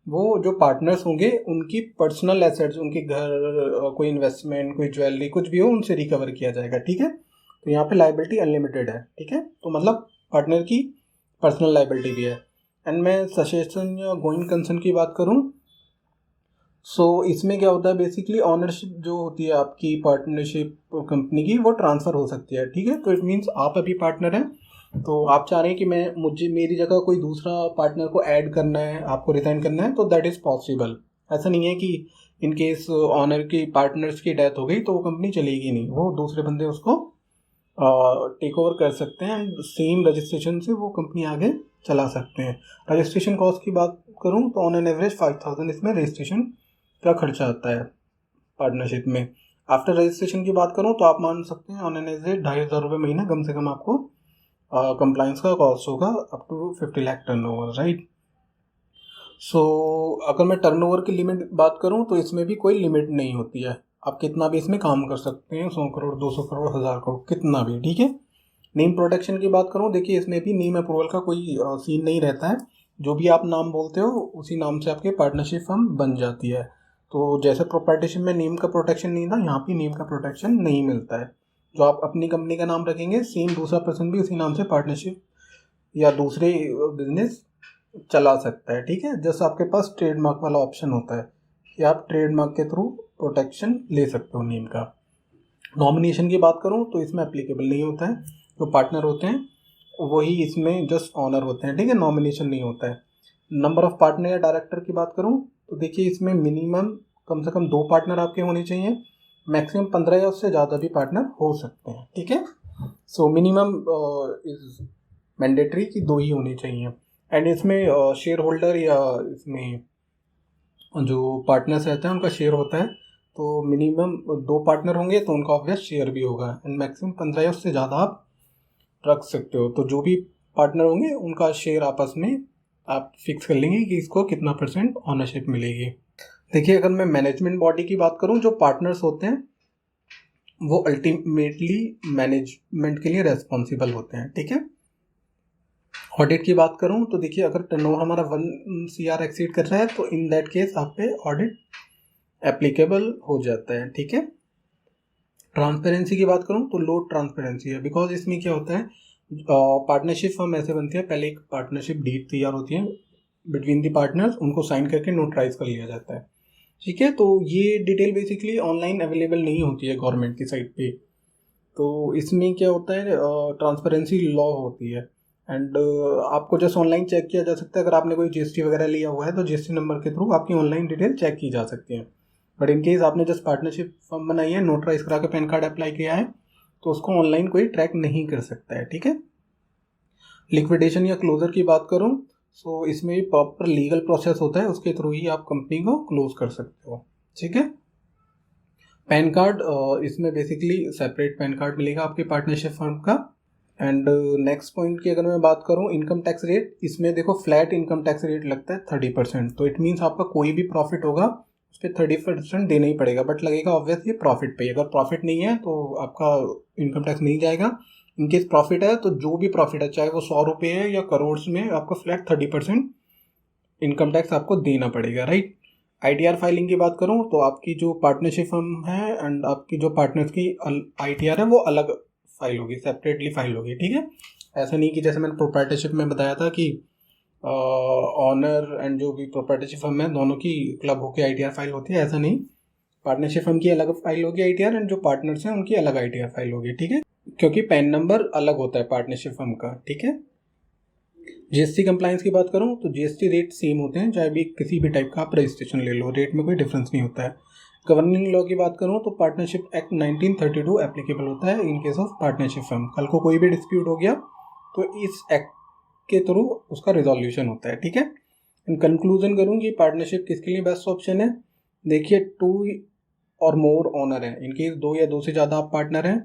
वो जो पार्टनर्स होंगे उनकी पर्सनल एसेट्स, उनके घर, कोई इन्वेस्टमेंट, कोई ज्वेलरी, कुछ भी हो, उनसे रिकवर किया जाएगा। ठीक है। तो यहाँ पे लाइबिलिटी अनलिमिटेड है। ठीक है। तो मतलब पार्टनर की पर्सनल लाइबिलिटी भी है। एंड मैं ससेशन या गोइंग कंसर्न की बात करूँ, सो इसमें क्या होता है, बेसिकली ऑनरशिप जो होती है आपकी पार्टनरशिप कंपनी की, वो ट्रांसफ़र हो सकती है। ठीक है। तो इट मीन्स आप अभी पार्टनर हैं, तो आप चाह रहे हैं कि मेरी जगह कोई दूसरा पार्टनर को ऐड करना है, आपको रिजाइन करना है, तो दैट इज़ पॉसिबल। ऐसा नहीं है कि इन केस ऑनर की पार्टनर्स की डेथ हो गई तो वो कंपनी चलेगी नहीं, वो दूसरे बंदे उसको टेक ओवर कर सकते हैं एंड सेम रजिस्ट्रेशन से वो कंपनी आगे चला सकते हैं। रजिस्ट्रेशन कॉस्ट की बात करूँ तो ऑन एन एवरेज 5000 इसमें रजिस्ट्रेशन का खर्चा आता है पार्टनरशिप में। आफ्टर रजिस्ट्रेशन की बात करूँ तो आप मान सकते हैं ऑन एन एवरेज 2500 रुपये महीना कम से कम आपको कंप्लाइंस का कॉस्ट होगा up to 50 lakh turnover, right. So अगर मैं टर्नओवर की लिमिट बात करूं तो इसमें भी कोई लिमिट नहीं होती है, आप कितना भी इसमें काम कर सकते हैं, 100 करोड़ 200 करोड़ 1000 करोड़ कितना भी, ठीक है। नेम प्रोटेक्शन की बात करूं, देखिए इसमें भी नेम अप्रूवल का कोई सीन नहीं रहता है, जो भी आप नाम बोलते हो उसी नाम से आपकी पार्टनरशिप फर्म बन जाती है। तो जैसे प्रोप्राइटरशिप में नेम का प्रोटेक्शन नहीं था, यहाँ भी नेम का प्रोटेक्शन नहीं मिलता है। जो आप अपनी कंपनी का नाम रखेंगे सेम दूसरा पर्सन भी उसी नाम से पार्टनरशिप या दूसरे बिजनेस चला सकता है, ठीक है। जस्ट आपके पास ट्रेडमार्क वाला ऑप्शन होता है कि आप ट्रेडमार्क के थ्रू प्रोटेक्शन ले सकते हो नेम का। नॉमिनेशन की बात करूं तो इसमें एप्लीकेबल नहीं होता है, जो पार्टनर होते हैं वही इसमें जस्ट ऑनर होते हैं, ठीक है, नॉमिनेशन नहीं होता है। नंबर ऑफ पार्टनर या डायरेक्टर की बात करूं तो देखिए इसमें मिनिमम कम से कम 2 पार्टनर आपके होने चाहिए, मैक्सिमम 15 या उससे ज़्यादा भी पार्टनर हो सकते हैं, ठीक है। सो मिनिमम इज मैंडेटरी कि 2 ही होने चाहिए। एंड इसमें शेयर होल्डर या इसमें जो पार्टनर्स रहते हैं उनका शेयर होता है, तो मिनिमम 2 पार्टनर होंगे तो उनका ऑब्वियस शेयर भी होगा, एंड मैक्सिमम 15 या उससे ज़्यादा आप रख सकते हो। तो जो भी पार्टनर होंगे उनका शेयर आपस में आप फिक्स कर लेंगे कि इसको कितना % ऑनरशिप मिलेगी। देखिए अगर मैं मैनेजमेंट बॉडी की बात करूं, जो पार्टनर्स होते हैं वो अल्टीमेटली मैनेजमेंट के लिए रेस्पॉन्सिबल होते हैं, ठीक है। ऑडिट की बात करूं तो देखिए अगर टर्नओवर हमारा 1 CR एक्सीड कर रहा है तो इन दैट केस आप पे ऑडिट एप्लीकेबल हो जाता है, ठीक है। ट्रांसपेरेंसी की बात करूं तो लो ट्रांसपेरेंसी है, बिकॉज इसमें क्या होता है पार्टनरशिप फर्म ऐसे बनती है, पहले एक पार्टनरशिप डीड तैयार होती है बिटवीन द पार्टनर्स, उनको साइन करके नोटराइज कर लिया जाता है, ठीक है। तो ये डिटेल बेसिकली ऑनलाइन अवेलेबल नहीं होती है गवर्नमेंट की साइट पे। तो इसमें क्या होता है ट्रांसपेरेंसी लॉ होती है, एंड आपको जस्ट ऑनलाइन चेक किया जा सकता है। अगर आपने कोई GST वगैरह लिया हुआ है तो GST नंबर के थ्रू आपकी ऑनलाइन डिटेल चेक की जा सकती है। बट इन केस आपने जस्ट पार्टनरशिप फर्म बनाई है, नोटराइज करा के पैन कार्ड अप्लाई किया है, तो उसको ऑनलाइन कोई ट्रैक नहीं कर सकता है, ठीक है। लिक्विडेशन या क्लोजर की बात करूं सो इसमें प्रॉपर लीगल प्रोसेस होता है, उसके थ्रू ही आप कंपनी को क्लोज कर सकते हो, ठीक है। पैन कार्ड इसमें बेसिकली सेपरेट पैन कार्ड मिलेगा आपके पार्टनरशिप फर्म का। एंड नेक्स्ट पॉइंट की अगर मैं बात करूं इनकम टैक्स रेट, इसमें देखो फ्लैट इनकम टैक्स रेट लगता है 30%, तो इट मीन्स आपका कोई भी प्रॉफिट होगा उस पर 30% देना ही पड़ेगा, बट लगेगा ऑब्वियसली प्रॉफिट पे। अगर प्रॉफिट नहीं है तो आपका इनकम टैक्स नहीं जाएगा। इनकेस प्रॉफिट है तो जो भी प्रॉफिट है चाहे वो 100 रुपये है या करोड़ में, आपको फ्लैट 30% इनकम टैक्स आपको देना पड़ेगा, राइट। ITR फाइलिंग की बात करूं तो आपकी जो पार्टनरशिप फर्म है एंड आपकी जो पार्टनर्स की ITR है वो अलग फाइल होगी, सेपरेटली फाइल होगी, ठीक है। ऐसा नहीं कि जैसे मैंने प्रोप्राइटरशिप में बताया था कि ऑनर एंड जो भी प्रोप्राइटरशिप फर्म है दोनों की क्लब होकर ITR फाइल होती है, ऐसा नहीं। पार्टनरशिप फर्म की अलग फाइल होगी ITR, एंड जो पार्टनर्स हैं उनकी अलग ITR फाइल होगी, ठीक है, क्योंकि पैन नंबर अलग होता है पार्टनरशिप फर्म का, ठीक है। GST कंप्लायंस की बात करूं तो GST रेट सेम होते हैं, चाहे भी किसी भी टाइप का आप रजिस्ट्रेशन ले लो, रेट में कोई डिफरेंस नहीं होता है। गवर्निंग लॉ की बात करूं तो पार्टनरशिप एक्ट 1932 एप्लीकेबल होता है इन केस ऑफ पार्टनरशिप फर्म। कल को कोई भी डिस्प्यूट हो गया तो इस एक्ट के थ्रू उसका रिजोल्यूशन होता है, ठीक है। इन कंक्लूजन करूँ कि पार्टनरशिप किसके लिए बेस्ट ऑप्शन है, देखिए 2 और मोर ओनर है, इनकेस 2 या 2 से ज़्यादा आप पार्टनर हैं,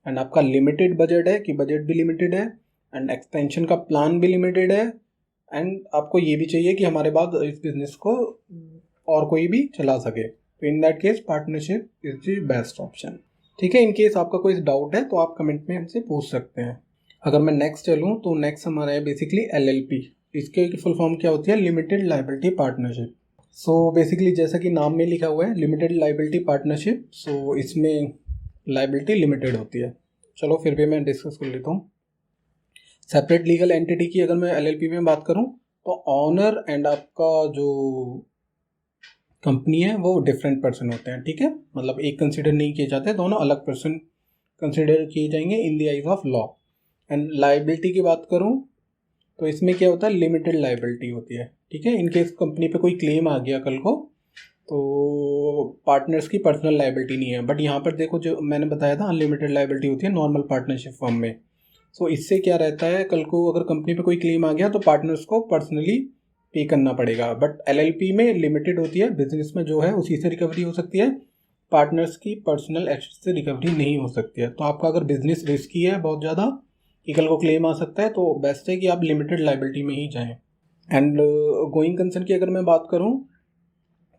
एंड आपका लिमिटेड बजट है कि बजट भी लिमिटेड है, एंड एक्सपेंशन का प्लान भी लिमिटेड है, एंड आपको ये भी चाहिए कि हमारे बाद इस बिजनेस को और कोई भी चला सके, तो in that case partnership is the best option, ठीक है। इन केस आपका कोई डाउट है तो आप कमेंट में हमसे पूछ सकते हैं। अगर मैं नेक्स्ट चलूँ तो नेक्स्ट हमारा है बेसिकली LLP। इसके फुल फॉर्म क्या होती है, limited liability partnership. So basically जैसा कि नाम में लिखा हुआ है लिमिटेड लाइबिलिटी पार्टनरशिप, सो इसमें लाइबिलिटी लिमिटेड होती है। चलो फिर भी मैं डिस्कस कर लेता हूँ। सेपरेट लीगल एंटिटी की अगर मैं LLP में बात करूं तो ऑनर एंड आपका जो कंपनी है वो डिफरेंट पर्सन होते हैं, ठीक है, मतलब एक कंसिडर नहीं किए जाते, दोनों अलग पर्सन कंसिडर किए जाएंगे इन the eyes of law. And liability की बात करूं तो इसमें क्या होता है, लिमिटेड लाइबिलिटी होती है, ठीक है। इनकेस कंपनी पे कोई क्लेम आ गया कल को तो पार्टनर्स की पर्सनल लाइबिलिटी नहीं है, बट यहाँ पर देखो जो मैंने बताया था अनलिमिटेड लाइबिलिटी होती है नॉर्मल पार्टनरशिप फर्म में। सो इससे क्या रहता है, कल को अगर कंपनी पे कोई क्लेम आ गया तो पार्टनर्स को पर्सनली पे करना पड़ेगा। बट एलएलपी में लिमिटेड होती है, बिजनेस में जो है उसी से रिकवरी हो सकती है, पार्टनर्स की पर्सनल एसेट से रिकवरी नहीं हो सकती है। तो आपका अगर बिजनेस रिस्की है बहुत ज़्यादा कि कल को क्लेम आ सकता है, तो बेस्ट है कि आप लिमिटेड लाइबिलिटी में ही जाएं। एंड गोइंग कंसर्न की अगर मैं बात करूं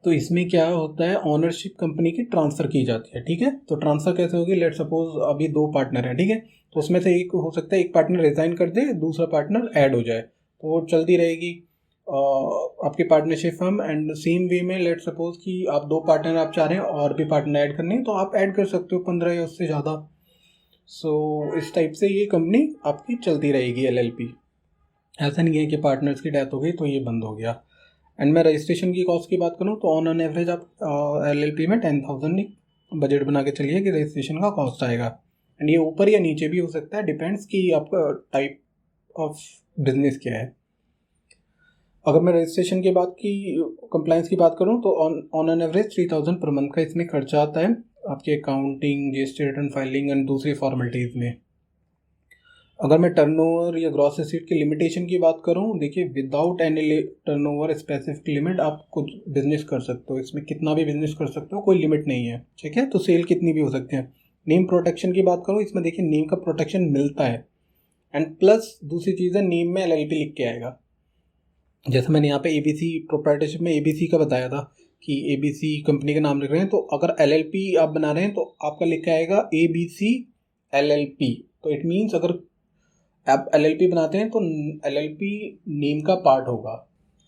तो इसमें क्या होता है, ऑनरशिप कंपनी की ट्रांसफ़र की जाती है, ठीक है। तो ट्रांसफ़र कैसे होगी, लेट सपोज अभी 2 पार्टनर हैं, ठीक है। तो उसमें से एक हो सकता है एक पार्टनर रिज़ाइन कर दे, दूसरा पार्टनर ऐड हो जाए, तो वो चलती रहेगी आपकी partnership firm. And same way में लेट सपोज कि आप 2 पार्टनर आप चाह रहे हैं और भी पार्टनर ऐड करने हैं, तो आप ऐड कर सकते हो 15 या उससे ज़्यादा। सो इस टाइप से ये कंपनी आपकी चलती रहेगी एलएलपी। ऐसा नहीं है कि पार्टनर्स की डेथ हो गई तो ये बंद हो गया। एंड मैं रजिस्ट्रेशन की कॉस्ट की बात करूँ तो ऑन एन एवरेज आप एलएलपी में 10,000 बजट बना के चलिए कि रजिस्ट्रेशन का कॉस्ट आएगा। एंड ये ऊपर या नीचे भी हो सकता है, डिपेंड्स कि आपका टाइप ऑफ बिजनेस क्या है। अगर मैं रजिस्ट्रेशन के बाद की कंप्लाइंस की बात करूँ तो on an average 3,000 per month का इसमें खर्चा आता है आपके accounting, GST return filing and दूसरी फॉर्मेलिटीज़ में। अगर मैं टर्नओवर या ग्रॉस रिसीट की लिमिटेशन की बात करूं, देखिए without any turnover specific limit आप कुछ बिजनेस कर सकते हो, इसमें कितना भी बिजनेस कर सकते हो, कोई लिमिट नहीं है, ठीक है। तो सेल कितनी भी हो सकती है। नेम प्रोटेक्शन की बात करूं, इसमें देखिए नेम का प्रोटेक्शन मिलता है। एंड प्लस दूसरी चीज़ है, नेम में एलएलपी लिख के आएगा। जैसे मैंने यहाँ पे एबीसी प्रोप्राइटरशिप में एबीसी का बताया था कि एबीसी कंपनी का नाम लिख रहे हैं, तो अगर एलएलपी आप बना रहे हैं तो आपका लिखा आएगा एबीसी एलएलपी। तो इट मीन्स अगर आप एलएलपी बनाते हैं तो एलएलपी नेम का पार्ट होगा।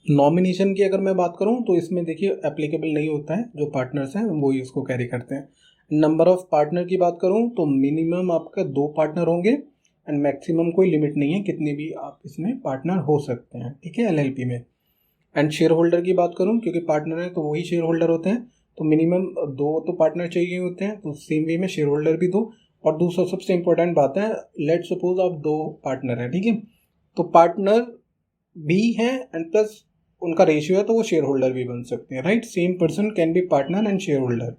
नॉमिनेशन की अगर मैं बात करूं तो इसमें देखिए एप्लीकेबल नहीं होता है, जो पार्टनर्स हैं वो ही उसको कैरी करते हैं। नंबर ऑफ पार्टनर की बात करूं तो मिनिमम आपका 2 पार्टनर होंगे एंड मैक्सिमम कोई लिमिट नहीं है, कितने भी आप इसमें पार्टनर हो सकते हैं, ठीक है, एलएलपी में। एंड शेयर होल्डर की बात करूं, क्योंकि पार्टनर है तो वही शेयर होल्डर होते हैं, तो मिनिमम 2 तो पार्टनर चाहिए होते हैं, तो सेम वे में शेयर होल्डर भी 2। और दूसरा सबसे इंपॉर्टेंट बात है, लेट सपोज आप 2 पार्टनर हैं, ठीक है, तो पार्टनर भी हैं एंड प्लस उनका रेशियो है तो वो शेयर होल्डर भी बन सकते हैं, right. Same person can B partner and share holder.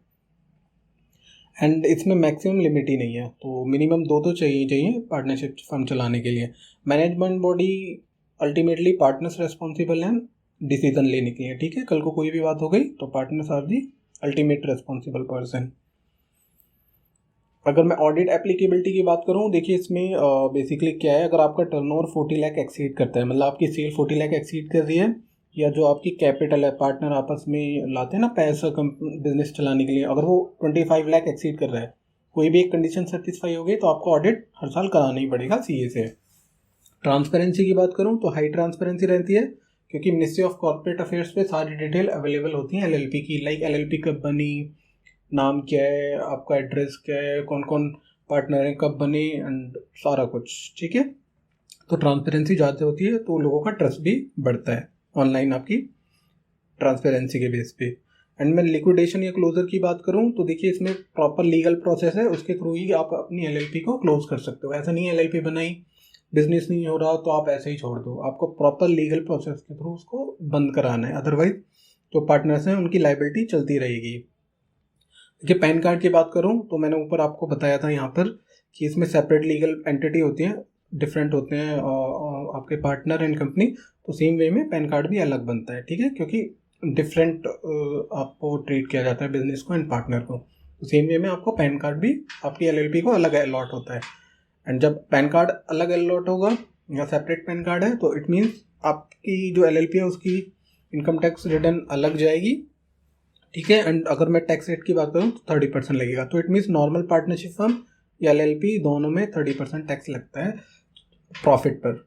And इसमें मैक्सिमम लिमिट ही नहीं है, तो मिनिमम 2 तो चाहिए पार्टनरशिप फर्म चलाने के लिए। Management body ultimately partners responsible हैं डिसीजन लेने के लिए, ठीक है। कल को कोई भी बात हो गई तो partners are the ultimate responsible person. अगर मैं ऑडिट एप्लीकेबिलिटी की बात करूं, देखिए इसमें बेसिकली क्या है, अगर आपका टर्नओवर 40 लाख एक्सीड करता है, मतलब आपकी सेल 40 लाख एक्सीड कर रही है, या जो आपकी कैपिटल है पार्टनर आपस में लाते हैं ना पैसा बिजनेस चलाने के लिए, अगर वो 25 लाख एक्सीड कर रहा है, कोई भी एक कंडीशन सेटिस्फाई हो गई तो आपको ऑडिट हर साल कराना ही पड़ेगा सीए से। ट्रांसपेरेंसी की बात करूँ तो हाई ट्रांसपेरेंसी रहती है, क्योंकि मिनिस्ट्री ऑफ कॉर्पोरेट अफेयर्स पे सारी डिटेल अवेलेबल होती है एलएलपी की, लाइक एलएलपी कब बनी, नाम क्या है, आपका एड्रेस क्या है, कौन कौन पार्टनर है, कब बने एंड सारा कुछ, ठीक है। तो ट्रांसपेरेंसी ज़्यादा होती है तो लोगों का ट्रस्ट भी बढ़ता है ऑनलाइन आपकी ट्रांसपेरेंसी के बेस पे। एंड मैं लिक्विडेशन या क्लोजर की बात करूं तो देखिए इसमें प्रॉपर लीगल प्रोसेस है, उसके थ्रू ही आप अपनी एलएलपी को क्लोज कर सकते हो। ऐसा नहीं है एलएलपी बनाई, बिजनेस नहीं हो रहा तो आप ऐसे ही छोड़ दो, आपको प्रॉपर लीगल प्रोसेस के थ्रू उसको बंद कराना है, अदरवाइज जो पार्टनर्स हैं उनकी लाइबिलिटी चलती रहेगी। देखिए पैन कार्ड की बात करूं तो मैंने ऊपर आपको बताया था यहाँ पर कि इसमें सेपरेट लीगल एंटिटी होती हैं, डिफरेंट होते हैं आपके पार्टनर एंड कंपनी, तो सेम वे में पैन कार्ड भी अलग बनता है, ठीक है, क्योंकि डिफरेंट आपको ट्रीट किया जाता है बिजनेस को एंड पार्टनर को, तो सेम वे में आपको पैन कार्ड भी आपकी एलएलपी को अलग अलॉट होता है। एंड जब पैन कार्ड अलग अलॉट होगा या सेपरेट पैन कार्ड है तो इट मीन्स आपकी जो एलएलपी है उसकी इनकम टैक्स रिटर्न अलग जाएगी, ठीक है। एंड अगर मैं टैक्स रेट की बात करूँ तो 30% लगेगा, तो it means normal partnership firm या एलएलपी दोनों में 30% टैक्स लगता है प्रॉफिट पर,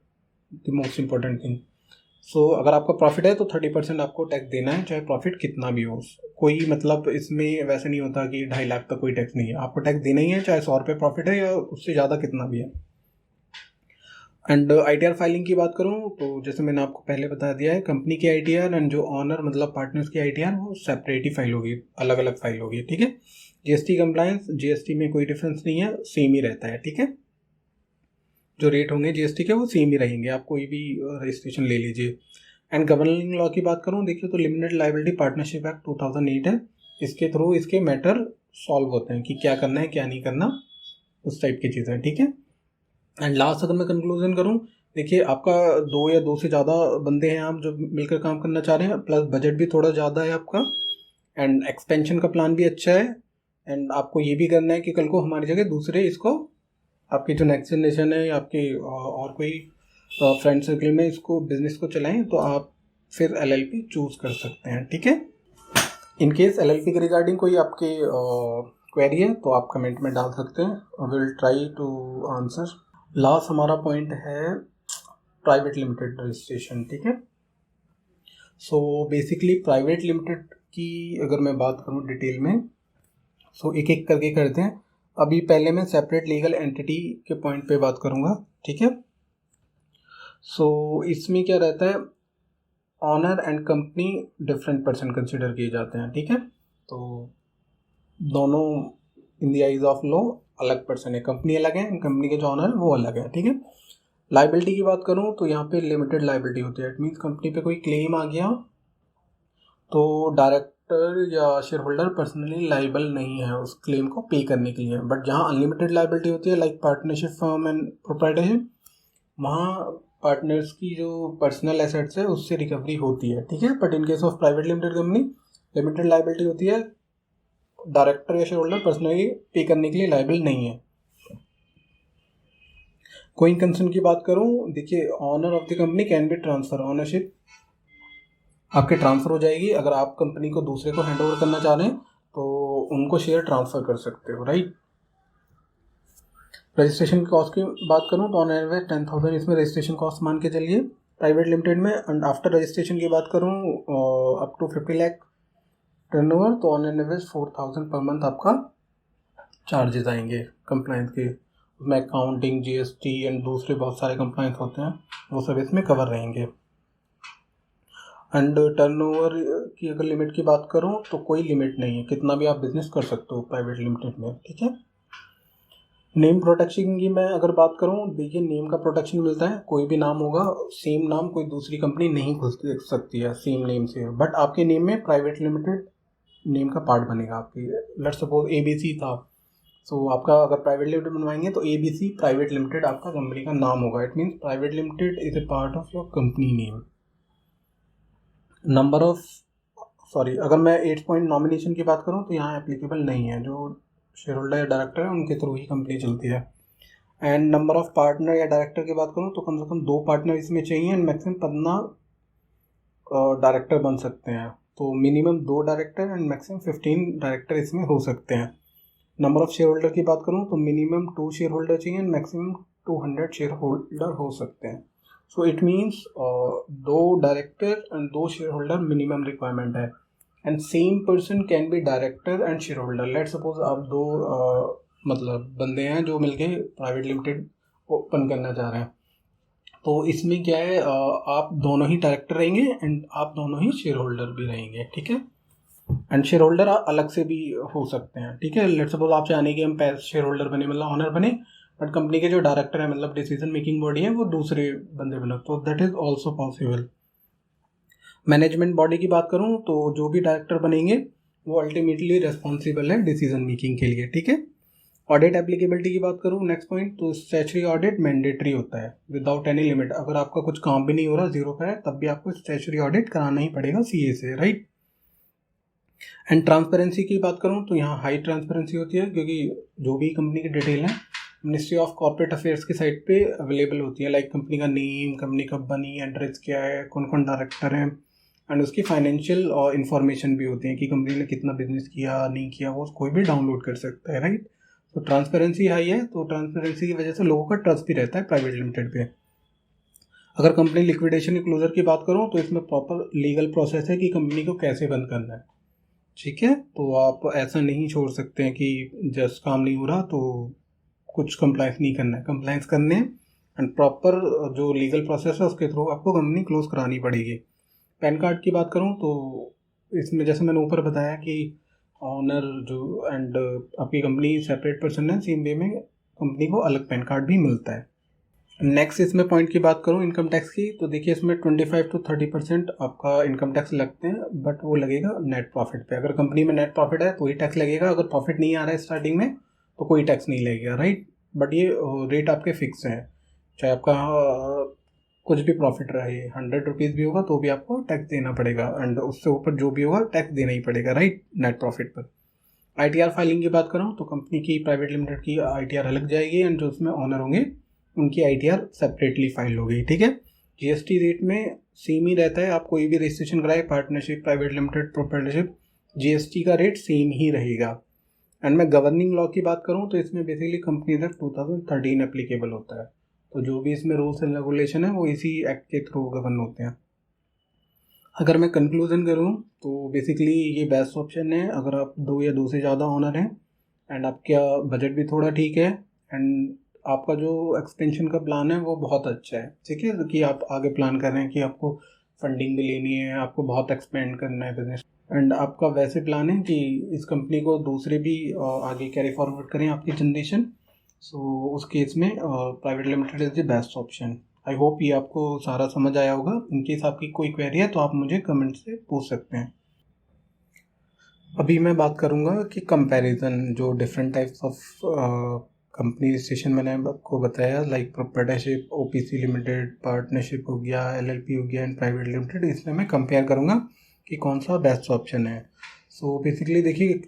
द मोस्ट इंपॉर्टेंट थिंग। सो अगर आपका प्रॉफिट है तो 30% आपको टैक्स देना है, चाहे प्रॉफिट कितना भी हो। कोई मतलब इसमें वैसे नहीं होता कि 2.5 लाख तक कोई टैक्स नहीं है, आपको टैक्स देना ही है, चाहे 100 रुपये प्रॉफिट है या उससे ज़्यादा कितना भी है। एंड आईटीआर फाइलिंग की बात करूं तो जैसे मैंने आपको पहले बता दिया है, कंपनी की आईटीआर एंड जो ऑनर मतलब पार्टनर्स की आईटीआर वो सेपरेट ही फाइल होगी, अलग अलग फाइल होगी, ठीक है। जीएसटी कंप्लायंस, जीएसटी में कोई डिफरेंस नहीं है, सेम ही रहता है, ठीक है। जो रेट होंगे जीएसटी के वो सेम ही रहेंगे, आप कोई भी रजिस्ट्रेशन ले लीजिए। एंड गवर्निंग लॉ की बात करूँ देखिए तो लिमिटेड लाइबिलिटी पार्टनरशिप एक्ट 2008 है, इसके थ्रू इसके मैटर सॉल्व होते हैं कि क्या करना है क्या नहीं करना, उस टाइप की चीज़ें, ठीक है। एंड लास्ट अगर मैं कंक्लूजन करूँ, देखिए आपका 2 या 2 से ज़्यादा बंदे हैं आप जो मिलकर काम करना चाह रहे हैं, प्लस बजट भी थोड़ा ज़्यादा है आपका, एंड एक्सपेंशन का प्लान भी अच्छा है, एंड आपको ये भी करना है कि कल को हमारी जगह दूसरे इसको, आपकी जो नेक्स्ट जनरेशन है या आपके और कोई फ्रेंड सर्कल में इसको बिजनेस को चलाएं, तो आप फिर LLP चूज़ कर सकते हैं। ठीक है, इन केस LLP के रिगार्डिंग कोई आपके क्वेरी है तो आप कमेंट में डाल सकते हैं, will try to answer. Last हमारा पॉइंट है प्राइवेट लिमिटेड रजिस्ट्रेशन। ठीक है, सो बेसिकली प्राइवेट लिमिटेड की अगर मैं बात करूँ डिटेल में, सो एक एक करके करते हैं। अभी पहले मैं सेपरेट लीगल एंटिटी के पॉइंट पे बात करूँगा। ठीक है, सो इसमें क्या रहता है, owner and company different person consider किए जाते हैं। ठीक है, तो दोनों in the eyes of law अलग पर्सन है, कंपनी अलग है, कंपनी के जो ऑनर है वो अलग है। ठीक है, लाइबिलिटी की बात करूँ तो यहाँ पे लिमिटेड लाइबिलिटी होती है। इट मीन्स कंपनी पे कोई क्लेम आ गया तो डायरेक्टर या शेयर होल्डर पर्सनली लाइबल नहीं है उस क्लेम को पे करने के लिए। बट जहाँ अनलिमिटेड लाइबिलिटी होती है like partnership firm and proprietorship, वहाँ पार्टनर्स की जो पर्सनल एसेट्स है उससे रिकवरी होती है। ठीक है, but in case of private limited company limited liability होती है, डायरेक्टर या शेयर होल्डर पर्सनली पे करने के लिए लाइबल नहीं है। गोइंग कंसर्न की बात करूं, देखिए owner of the company can be transfer, ownership आपके ट्रांसफर हो जाएगी। अगर आप कंपनी को दूसरे को हैंड ओवर करना चाह रहे हैं तो उनको शेयर ट्रांसफर कर सकते हो, राइट। रजिस्ट्रेशन की कॉस्ट की बात करूं तो ऑन एवरेज 10,000 इसमें रजिस्ट्रेशन कॉस्ट मान के चलिए प्राइवेट लिमिटेड में। एंड आफ्टर रजिस्ट्रेशन की बात करूं अप टू 50 लाख टर्नओवर, तो ऑन एवरेज 4,000 पर मंथ आपका चार्जेस आएंगे कंप्लाइंस के। उसमें अकाउंटिंग, GST एंड दूसरे बहुत सारे कंप्लाइंस होते हैं, वो सब इसमें कवर रहेंगे। एंड टर्नओवर की अगर लिमिट की बात करूं तो कोई लिमिट नहीं है, कितना भी आप बिजनेस कर सकते हो प्राइवेट लिमिटेड में। ठीक है, नेम प्रोटेक्शन की मैं अगर बात करूं, देखिए नेम का प्रोटेक्शन मिलता है, कोई भी नाम होगा, सेम नाम कोई दूसरी कंपनी नहीं खुल सकती है सेम नेम से, बट आपके नेम में प्राइवेट लिमिटेड नेम का पार्ट बनेगा आपकी। लेट्स सपोज ABC था, सो आपका अगर प्राइवेट लिमिटेड बनवाएंगे तो ABC प्राइवेट लिमिटेड आपका कंपनी का नाम होगा। It means private limited is a part of your company name. Number of अगर मैं 8 पॉइंट नॉमिनेशन की बात करूं तो यहाँ एप्लीकेबल नहीं है, जो शेयर होल्डर या डायरेक्टर है उनके थ्रू ही कंपनी चलती है। एंड नंबर ऑफ पार्टनर या डायरेक्टर की बात करूं तो कम से कम 2 पार्टनर इसमें चाहिए एंड मैक्सिमम 15 डायरेक्टर बन सकते हैं, तो minimum 2 director and maximum 15 director इसमें हो सकते हैं। नंबर ऑफ शेयर होल्डर की बात करूं तो मिनिमम 2 शेयर होल्डर चाहिए एंड मैक्सिमम 200 शेयर होल्डर हो सकते हैं। So it means 2 director and 2 share holder minimum requirement है। And same person can be director and share holder. Let suppose आप 2 मतलब बंदे हैं जो मिलके प्राइवेट लिमिटेड ओपन करना चाह रहे हैं, तो इसमें क्या है, आप दोनों ही डायरेक्टर रहेंगे एंड आप दोनों ही शेयर होल्डर भी रहेंगे। ठीक है, एंड शेयर होल्डर अलग से भी हो सकते हैं। ठीक है, लेट सपोज आप चाहने कि हम शेयर होल्डर बने, मतलब ऑनर बने, बट कंपनी के जो डायरेक्टर है मतलब डिसीजन मेकिंग बॉडी है वो दूसरे बंदे बने, तो that is also possible. Management body की बात करूं तो जो भी डायरेक्टर बनेंगे वो अल्टीमेटली रेस्पॉन्सिबल है डिसीजन मेकिंग के लिए। ठीक है, ऑडिट एप्लीकेबिलिटी की बात करूं नेक्स्ट पॉइंट, तो स्टैच्यूटरी ऑडिट मैंडेटरी होता है विदाउट एनी लिमिट। अगर आपका कुछ काम भी नहीं हो रहा, जीरो पर है, तब भी आपको स्टैच्यूटरी ऑडिट कराना ही पड़ेगा CA से, राइट। एंड ट्रांसपेरेंसी की बात करूं तो यहाँ हाई ट्रांसपेरेंसी होती है, क्योंकि जो भी कंपनी की डिटेल है मिनिस्ट्री ऑफ कॉर्पोरेट अफेयर्स की साइट पे अवेलेबल होती है, लाइक कंपनी का नेम, कंपनी कब बनी, एड्रेस क्या है, कौन कौन डायरेक्टर हैं, एंड उसकी फाइनेंशियल और इन्फॉर्मेशन भी होती है कि कंपनी ने कितना बिजनेस किया नहीं किया, वो कोई भी डाउनलोड कर सकता है, राइट। तो ट्रांसपेरेंसी हाई है, तो ट्रांसपेरेंसी की वजह से लोगों का ट्रस्ट भी रहता है प्राइवेट लिमिटेड पे। अगर कंपनी लिक्विडेशन या क्लोजर की बात करूँ तो इसमें प्रॉपर लीगल प्रोसेस है कि कंपनी को कैसे बंद करना है। ठीक है, तो आप ऐसा नहीं छोड़ सकते हैं कि जस्ट काम नहीं हो रहा तो कुछ कंप्लाइंस नहीं करना है, कंप्लाइंस करने एंड प्रॉपर जो लीगल प्रोसेस है उसके थ्रू आपको कंपनी क्लोज करानी पड़ेगी। पैन कार्ड की बात करूं तो इसमें जैसे मैंने ऊपर बताया कि ऑनर जो एंड आपकी कंपनी सेपरेट पर्सन है, सेम वे में कंपनी को अलग पैन कार्ड भी मिलता है। नेक्स्ट इसमें पॉइंट की बात करूं इनकम टैक्स की, तो देखिए इसमें 25 to 30% आपका इनकम टैक्स लगते हैं, बट वो लगेगा नेट प्रॉफिट पे। अगर कंपनी में नेट प्रॉफिट है तो ही टैक्स लगेगा, अगर प्रॉफिट नहीं आ रहा है स्टार्टिंग में तो कोई टैक्स नहीं लगेगा, राइट। बट ये रेट आपके फिक्स हैं। चाहे आपका कुछ भी प्रॉफिट रहे, 100 रुपीज़ भी होगा तो भी आपको टैक्स देना पड़ेगा, एंड उससे ऊपर जो भी होगा टैक्स देना ही पड़ेगा, राइट, नेट प्रॉफिट पर। ITR फाइलिंग की बात करूँ तो कंपनी की प्राइवेट लिमिटेड की ITR अलग जाएगी, एंड जो उसमें ऑनर होंगे उनकी ITR सेपरेटली फाइल होगी, ठीक है। GST रेट में सेम ही रहता है, आप कोई भी रजिस्ट्रेशन कराए, partnership, private limited, proprietorship, GST का रेट सेम ही रहेगा। एंड मैं गवर्निंग लॉ की बात करूँ तो इसमें बेसिकली कंपनीज एक्ट 2013 एप्लीकेबल होता है, तो जो भी इसमें रूल्स एंड रेगुलेशन है वो इसी एक्ट के थ्रू गवर्न होते हैं। अगर मैं कंक्लूजन करूँ तो बेसिकली ये बेस्ट ऑप्शन है अगर आप 2 या 2 से ज़्यादा ओनर हैं, एंड आपका बजट भी थोड़ा ठीक है, एंड आपका जो एक्सपेंशन का प्लान है वो बहुत अच्छा है, ठीक है, कि आप आगे प्लान कर रहे हैं कि आपको फंडिंग भी लेनी है, आपको बहुत एक्सपेंड करना है बिजनेस, एंड आपका वैसे प्लान है कि इस कंपनी को दूसरे भी आगे कैरी फॉरवर्ड करें आपकी जनरेशन। सो उस केस में private limited is the best option. I hope ये आपको सारा समझ आया होगा। इन केस आपकी कोई क्वेरी है तो आप मुझे कमेंट से पूछ सकते हैं। अभी मैं बात करूँगा कि कंपैरिजन, जो different types of company registration मैंने आपको बताया, like proprietorship, OPC limited, partnership हो गया, LLP हो गया, एंड प्राइवेट लिमिटेड, इसमें मैं कंपेयर करूँगा कि कौन सा बेस्ट ऑप्शन है। सो बेसिकली देखिए,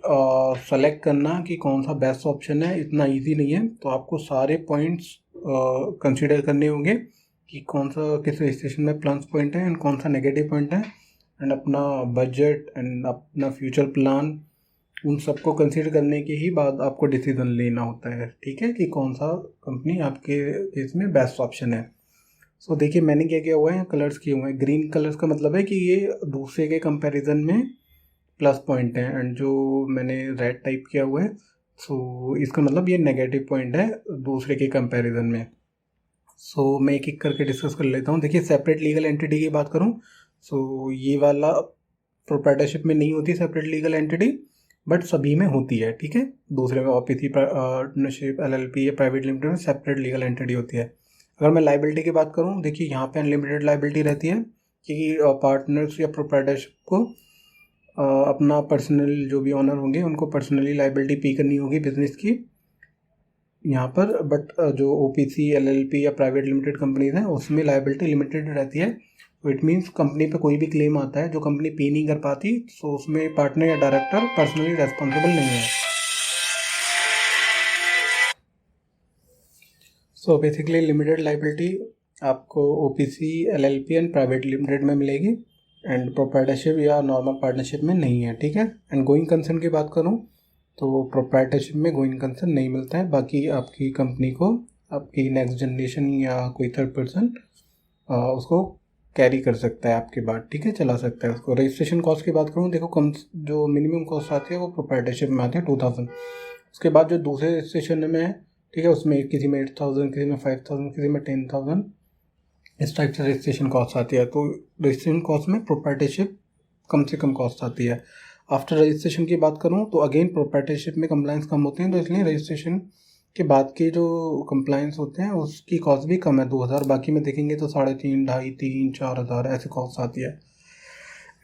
सेलेक्ट करना कि कौन सा बेस्ट ऑप्शन है इतना इजी नहीं है, तो आपको सारे पॉइंट्स कंसिडर करने होंगे कि कौन सा किस रजिस्ट्रेशन में प्लस पॉइंट है एंड कौन सा नेगेटिव पॉइंट है, एंड अपना बजट एंड अपना फ्यूचर प्लान, उन सबको कंसिडर करने के ही बाद आपको डिसीजन लेना होता है, ठीक है, कि कौन सा कंपनी आपके केस में बेस्ट ऑप्शन है। सो देखिए मैंने क्या किया हुआ है, कलर्स किए हुए हैं। ग्रीन कलर्स का मतलब है कि ये दूसरे के कंपैरिजन में प्लस पॉइंट है, एंड जो मैंने रेड टाइप किया हुआ है सो इसका मतलब ये नेगेटिव पॉइंट है दूसरे के कंपैरिजन में। सो मैं एक एक करके डिस्कस कर लेता हूँ। देखिए सेपरेट लीगल एंटिटी की बात करूँ सो ये वाला प्रोप्राइटरशिप में नहीं होती सेपरेट लीगल एंटिटी, बट सभी में होती है, ठीक है। दूसरे में OPC, पार्टनरशिप, LLP या प्राइवेट लिमिटेड में सेपरेट लीगल एंटिटी होती है। अगर मैं लाइबिलिटी की बात करूँ, देखिए यहाँ पे अनलिमिटेड लाइबिलिटी रहती है कि पार्टनर्स या प्रोप्राइटरशिप को अपना पर्सनल जो भी ऑनर होंगे उनको पर्सनली लाइबिलिटी पे करनी होगी बिजनेस की यहाँ पर, बट जो OPC, LLP या प्राइवेट लिमिटेड कंपनीज हैं उसमें लाइबिलिटी लिमिटेड रहती है। तो इट मीन्स कंपनी पे कोई भी क्लेम आता है जो कंपनी पे नहीं कर पाती, सो उसमें पार्टनर या डायरेक्टर पर्सनली रेस्पॉन्सिबल नहीं है। सो बेसिकली लिमिटेड लाइबिलिटी आपको OPC, LLP and private limited में मिलेगी, एंड प्रोप्राइटरशिप या नॉर्मल पार्टनरशिप में नहीं है, ठीक है। एंड गोइंग कंसर्न की बात करूँ तो प्रोप्राइटरशिप में गोइंग कंसर्न नहीं मिलता है, बाकी आपकी कंपनी को आपकी नेक्स्ट जनरेशन या कोई थर्ड पर्सन उसको कैरी कर सकता है आपके बाद, ठीक है, चला सकता है उसको। रजिस्ट्रेशन कॉस्ट की बात करूँ, देखो कम जो मिनिमम कॉस्ट आती है वो प्रोप्राइटरशिप में आती है 2000। उसके बाद जो दूसरे रजिस्ट्रेशन में है, ठीक है, उसमें किसी में 8000, किसी में 5000, किसी में 10000, इस टाइप से रजिस्ट्रेशन कॉस्ट आती है। तो रजिस्ट्रेशन कॉस्ट में प्रोप्राइटरशिप कम से कम कॉस्ट आती है। आफ्टर रजिस्ट्रेशन की बात करूँ तो अगेन प्रोप्राइटरशिप में कंप्लाइंस कम होते हैं, तो इसलिए रजिस्ट्रेशन के बाद के जो कंप्लाइंस होते हैं उसकी कॉस्ट भी कम है 2000, बाकी में देखेंगे तो 3500, 2500, 4000 ऐसे कॉस्ट आती है।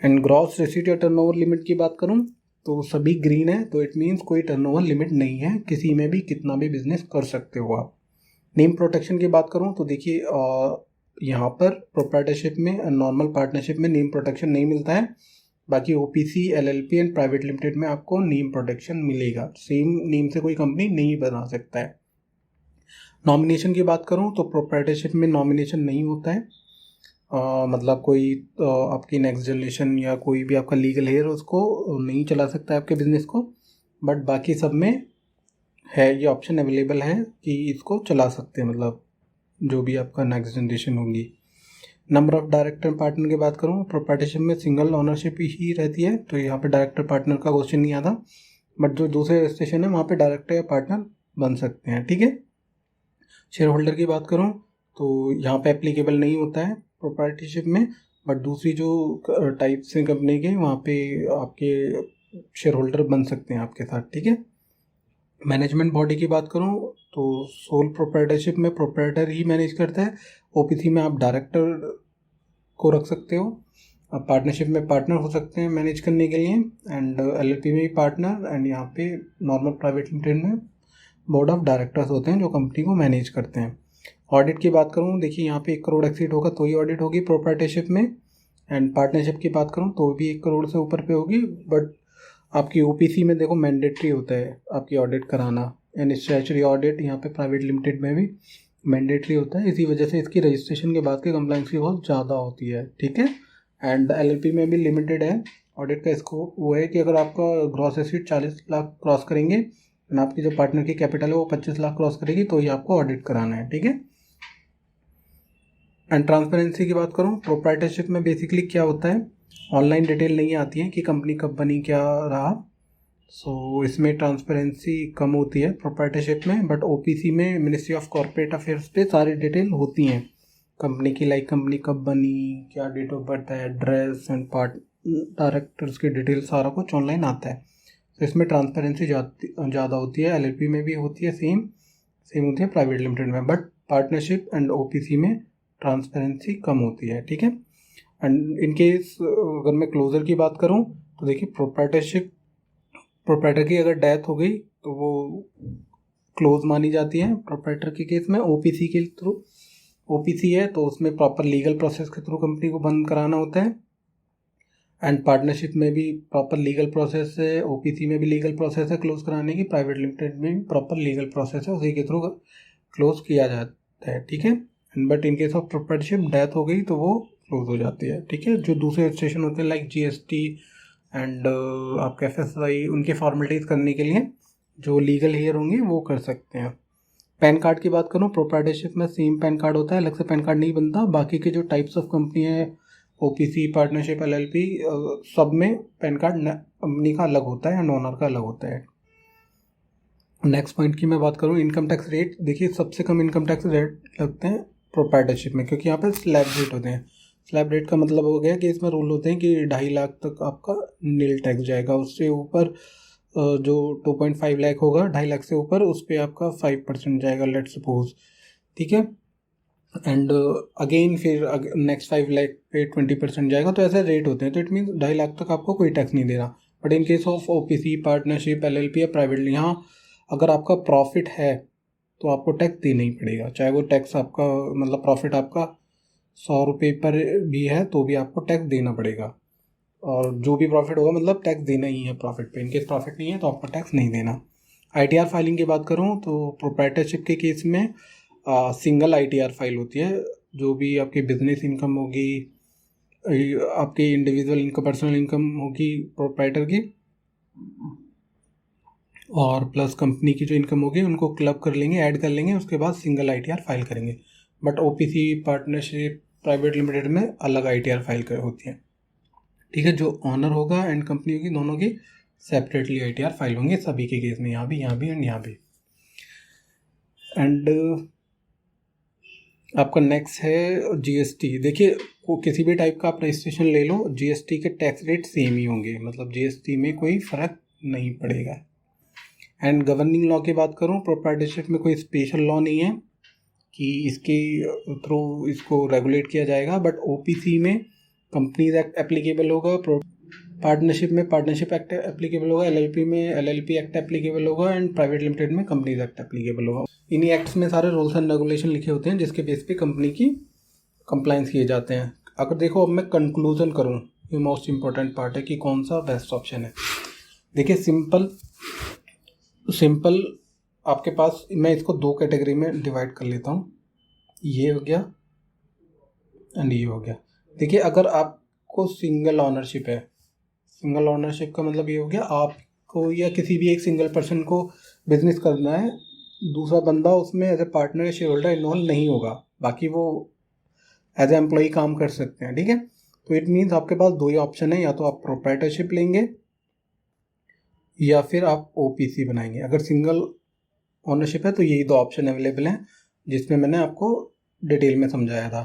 एंड ग्रॉस रिसीट या टर्नओवर लिमिट की बात करूँ तो सभी ग्रीन है, तो इट मीन्स कोई टर्नओवर लिमिट नहीं है, किसी में भी कितना भी बिजनेस कर सकते हो आप। नेम प्रोटेक्शन की बात करूँ तो देखिए यहाँ पर प्रोप्राइटरशिप में, नॉर्मल पार्टनरशिप में नेम प्रोटेक्शन नहीं मिलता है, बाकी OPC, LLP and private limited में आपको नेम प्रोटेक्शन मिलेगा। सेम नेम से कोई कंपनी नहीं बना सकता है। नॉमिनेशन की बात करूं तो प्रोप्राइटरशिप में नॉमिनेशन नहीं होता है, मतलब कोई आपकी नेक्स्ट जनरेशन या कोई भी आपका लीगल हेयर उसको नहीं चला सकता है आपके बिजनेस को, बट बाकी सब में है, ये ऑप्शन अवेलेबल है कि इसको चला सकते हैं, मतलब जो भी आपका नेक्स्ट जनरेशन होगी। नंबर ऑफ डायरेक्टर पार्टनर की बात करूँ, प्रोप्राइटरशिप में सिंगल ओनरशिप ही रहती है, तो यहाँ पे डायरेक्टर पार्टनर का क्वेश्चन नहीं आता, बट जो दूसरे रजिस्ट्रेशन है वहाँ पे डायरेक्टर या पार्टनर बन सकते हैं, ठीक है। शेयर होल्डर की बात करूँ तो यहाँ पे एप्लीकेबल नहीं होता है प्रोप्राइटरशिप में, बट दूसरी जो टाइप्स हैं कंपनी के वहाँ पे आपके शेयर होल्डर बन सकते हैं आपके साथ, ठीक है। मैनेजमेंट बॉडी की बात करूँ तो सोल प्रोप्राइटरशिप में प्रोप्राइटर ही मैनेज करता है, OPC में आप डायरेक्टर को रख सकते हो, आप पार्टनरशिप में पार्टनर हो सकते हैं मैनेज करने के लिए, एंड LLP में भी पार्टनर, एंड यहाँ पे नॉर्मल प्राइवेट लिमिटेड में बोर्ड ऑफ डायरेक्टर्स होते हैं जो कंपनी को मैनेज करते हैं। ऑडिट की बात करूँ, देखिए यहाँ पे 1 करोड़ एक्सीड होगा तो ही ऑडिट होगी प्रोप्राइटरशिप में। एंड पार्टनरशिप की बात करूँ तो भी 1 करोड़ से ऊपर पे होगी, बट आपकी ओपीसी में देखो मैंडेटरी होता है आपकी ऑडिट कराना, एंड स्टैट्यूटरी ऑडिट यहाँ पे प्राइवेट लिमिटेड में भी मैंडेटरी होता है। इसी वजह से इसकी रजिस्ट्रेशन के बाद की कंप्लाइंस की बहुत ज़्यादा होती है, ठीक है। एंड एलएलपी में भी लिमिटेड है ऑडिट का स्कोप, वो है कि अगर आपका ग्रॉस एसेट 40 लाख क्रॉस करेंगे एंड आपकी जो पार्टनर की कैपिटल है वो 25 लाख क्रॉस करेगी तो ही आपको ऑडिट कराना है, ठीक है। एंड ट्रांसपेरेंसी की बात करूँ, प्रोप्राइटरशिप में बेसिकली क्या होता है, ऑनलाइन डिटेल नहीं आती है कि कंपनी कब बनी क्या रहा, सो इसमें ट्रांसपेरेंसी कम होती है प्रोप्राइटरशिप में। बट ओपीसी में मिनिस्ट्री ऑफ कॉर्पोरेट अफेयर्स पे सारी डिटेल होती हैं कंपनी की, लाइक कंपनी कब बनी, क्या डेट ऑफ बर्थ है, एड्रेस एंड पार्ट डायरेक्टर्स की डिटेल, सारा कुछ ऑनलाइन आता है। तो इसमें ट्रांसपेरेंसी ज़्यादा होती है। एलएलपी में भी होती है, सेम होती है प्राइवेट लिमिटेड में, बट पार्टनरशिप एंड ओपीसी में ट्रांसपेरेंसी कम होती है, ठीक है। एंड इन केस अगर मैं क्लोजर की बात करूं तो देखिए प्रोप्राइटर की अगर डेथ हो गई तो वो क्लोज मानी जाती है प्रोप्राइटर के केस में। ओपीसी के थ्रू, ओपीसी है तो उसमें प्रॉपर लीगल प्रोसेस के थ्रू कंपनी को बंद कराना होता है। एंड पार्टनरशिप में भी प्रॉपर लीगल प्रोसेस है, ओपीसी में भी लीगल प्रोसेस है क्लोज कराने की, प्राइवेट लिमिटेड में भी प्रॉपर लीगल प्रोसेस है, उसी के थ्रू क्लोज किया जाता है, ठीक है। But in case of proprietorship death हो गई तो वो क्लोज हो जाती है, ठीक है। जो दूसरे रजिस्ट्रेशन होते हैं लाइक जीएसटी एंड आपके एफएसआई, उनके फॉर्मेलिटीज़ करने के लिए जो लीगल हेयर होंगे वो कर सकते हैं। पैन कार्ड की बात करूँ, प्रोप्राइटरशिप में सेम पैन कार्ड होता है, अलग से पैन कार्ड नहीं बनता। बाकी के जो टाइप्स ऑफ कंपनी है, ओपीसी, पार्टनरशिप, एलएलपी, सब में पैन कार्ड कंपनी का अलग होता है एंड ओनर का अलग होता है। नेक्स्ट पॉइंट की मैं बात करूँ, इनकम टैक्स रेट, देखिए सबसे कम इनकम टैक्स रेट लगते हैं प्रोप्राइटरशिप में, क्योंकि यहाँ पर स्लैब रेट होते हैं। स्लैब रेट का मतलब हो गया कि इसमें रूल होते हैं कि 2.5 लाख तक आपका नील टैक्स जाएगा, उससे ऊपर जो 2.5 लाख होगा, 2.5 लाख से ऊपर उस पर आपका 5% जाएगा, लेट्स सपोज, ठीक है। एंड अगेन फिर नेक्स्ट 5 लाख पे 20% जाएगा, तो ऐसे रेट होते हैं। तो इट मीन्स 2.5 लाख तक आपको कोई टैक्स नहीं देना। But in case of OPC, partnership, LLP या प्राइवेट, यहाँ अगर आपका प्रॉफिट है तो आपको टैक्स देना ही पड़ेगा, चाहे वो टैक्स आपका मतलब प्रॉफिट आपका 100 रुपये पर भी है तो भी आपको टैक्स देना पड़ेगा। और जो भी प्रॉफिट होगा मतलब टैक्स देना ही है प्रॉफिट पे। इनकेस प्रॉफिट नहीं है तो आपको टैक्स नहीं देना। आईटीआर फाइलिंग की बात करूँ तो प्रोप्राइटरशिप के केस में सिंगल आईटीआर फाइल होती है। जो भी आपकी बिजनेस इनकम होगी, आपकी इंडिविजुअल इनकम, पर्सनल इनकम होगी प्रोप्राइटर की, और प्लस कंपनी की जो इनकम होगी, उनको क्लब कर लेंगे, ऐड कर लेंगे, उसके बाद सिंगल आईटीआर फाइल करेंगे। But OPC, partnership, private limited में अलग आईटीआर फाइल होती है, ठीक है। जो ऑनर होगा एंड कंपनी होगी, दोनों की सेपरेटली आईटीआर फाइल होंगे सभी के केस में, यहाँ भी एंड यहाँ भी। एंड आपका नेक्स्ट है जीएसटी। देखिए किसी भी टाइप का आप रजिस्ट्रेशन ले लो, जीएसटी के टैक्स रेट सेम ही होंगे, मतलब जीएसटी में कोई फ़र्क नहीं पड़ेगा। एंड गवर्निंग लॉ की बात करूँ, प्रोप्राइटरशिप में कोई स्पेशल लॉ नहीं है कि इसके थ्रू इसको रेगुलेट किया जाएगा। बट ओपीसी में कंपनीज एक्ट एप्लीकेबल होगा, पार्टनरशिप में पार्टनरशिप एक्ट एप्लीकेबल होगा, एलएलपी में एलएलपी एक्ट एप्लीकेबल होगा, एंड प्राइवेट लिमिटेड में कंपनीज एक्ट एप्लीकेबल होगा। इन्हीं एक्ट्स में सारे रूल्स एंड रेगुलेशन लिखे होते हैं जिसके बेस पे कंपनी की कंप्लाइंस किए जाते हैं। अगर देखो अब मैं कंक्लूजन करूँ, ये मोस्ट इंपॉर्टेंट पार्ट है कि कौन सा बेस्ट ऑप्शन है। देखिए सिंपल आपके पास, मैं इसको 2 कैटेगरी में डिवाइड कर लेता हूँ, ये हो गया एंड ये हो गया। देखिए अगर आपको सिंगल ऑनरशिप है, सिंगल ऑनरशिप का मतलब ये हो गया आपको या किसी भी एक सिंगल पर्सन को बिजनेस करना है, दूसरा बंदा उसमें एज ए पार्टनर या शेयर होल्डर इन्वॉल्व नहीं होगा, बाकी वो एज ए एम्प्लॉई काम कर सकते हैं, ठीक है। तो इट मीन्स आपके पास 2 ही ऑप्शन है, या तो आप प्रोप्राइटरशिप लेंगे या फिर आप ओपीसी बनाएंगे। अगर सिंगल ओनरशिप है तो यही 2 ऑप्शन अवेलेबल हैं जिसमें मैंने आपको डिटेल में समझाया था।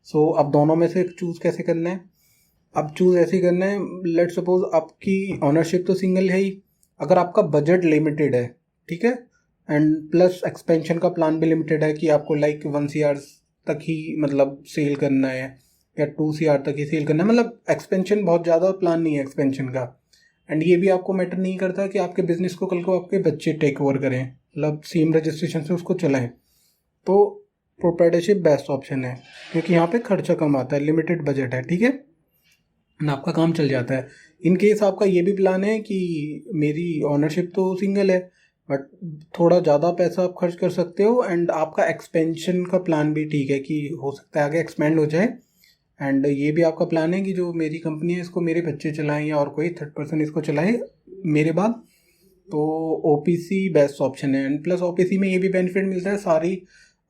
सो अब दोनों में से चूज़ कैसे करना है, अब चूज़ ऐसे करना है, लेट्स सपोज आपकी ओनरशिप तो सिंगल है ही, अगर आपका बजट लिमिटेड है, ठीक है, एंड प्लस एक्सपेंशन का प्लान भी लिमिटेड है कि आपको लाइक 1 CR तक ही मतलब सेल करना है या 2 CR तक ही सेल करना है, मतलब एक्सपेंशन बहुत ज़्यादा प्लान नहीं है एक्सपेंशन का। एंड ये भी आपको मैटर नहीं करता कि आपके बिजनेस को कल को आपके बच्चे टेक ओवर करें, मतलब सेम रजिस्ट्रेशन से उसको चलाएं, तो प्रोप्राइटरशिप बेस्ट ऑप्शन है, क्योंकि यहाँ पे खर्चा कम आता है, लिमिटेड बजट है, ठीक है ना, आपका काम चल जाता है। इन केस आपका ये भी प्लान है कि मेरी ऑनरशिप तो सिंगल है, बट थोड़ा ज़्यादा पैसा आप खर्च कर सकते हो, एंड आपका एक्सपेंशन का प्लान भी ठीक है कि हो सकता है आगे एक्सपेंड हो जाए, एंड ये भी आपका प्लान है कि जो मेरी कंपनी है इसको मेरे बच्चे चलाएं या और कोई थर्ड पर्सन इसको चलाए मेरे बाद, तो ओपीसी बेस्ट ऑप्शन है। एंड प्लस ओपीसी में ये भी बेनिफिट मिलता है, सारी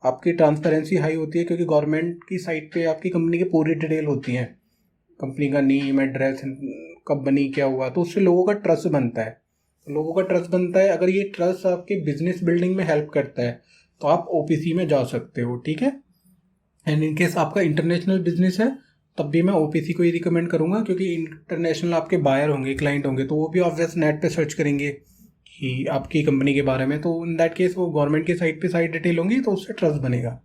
आपकी ट्रांसपेरेंसी हाई होती है, क्योंकि गवर्नमेंट की साइट पे आपकी कंपनी की पूरी डिटेल होती है, कंपनी का नेम, एड्रेस, कब बनी, क्या हुआ, तो उससे लोगों का ट्रस्ट बनता है। लोगों का ट्रस्ट बनता है, अगर ये ट्रस्ट आपके बिजनेस बिल्डिंग में हेल्प करता है तो आप ओपीसी में जा सकते हो, ठीक है। एंड इन केस आपका इंटरनेशनल बिजनेस है तब भी मैं ओपीसी को ही रिकमेंड करूंगा, क्योंकि इंटरनेशनल आपके बायर होंगे, क्लाइंट होंगे, तो वो भी ऑब्वियस नेट पे सर्च करेंगे कि आपकी कंपनी के बारे में, तो इन दैट केस वो गवर्नमेंट की साइट पे साइट डिटेल होंगी, तो उससे ट्रस्ट बनेगा।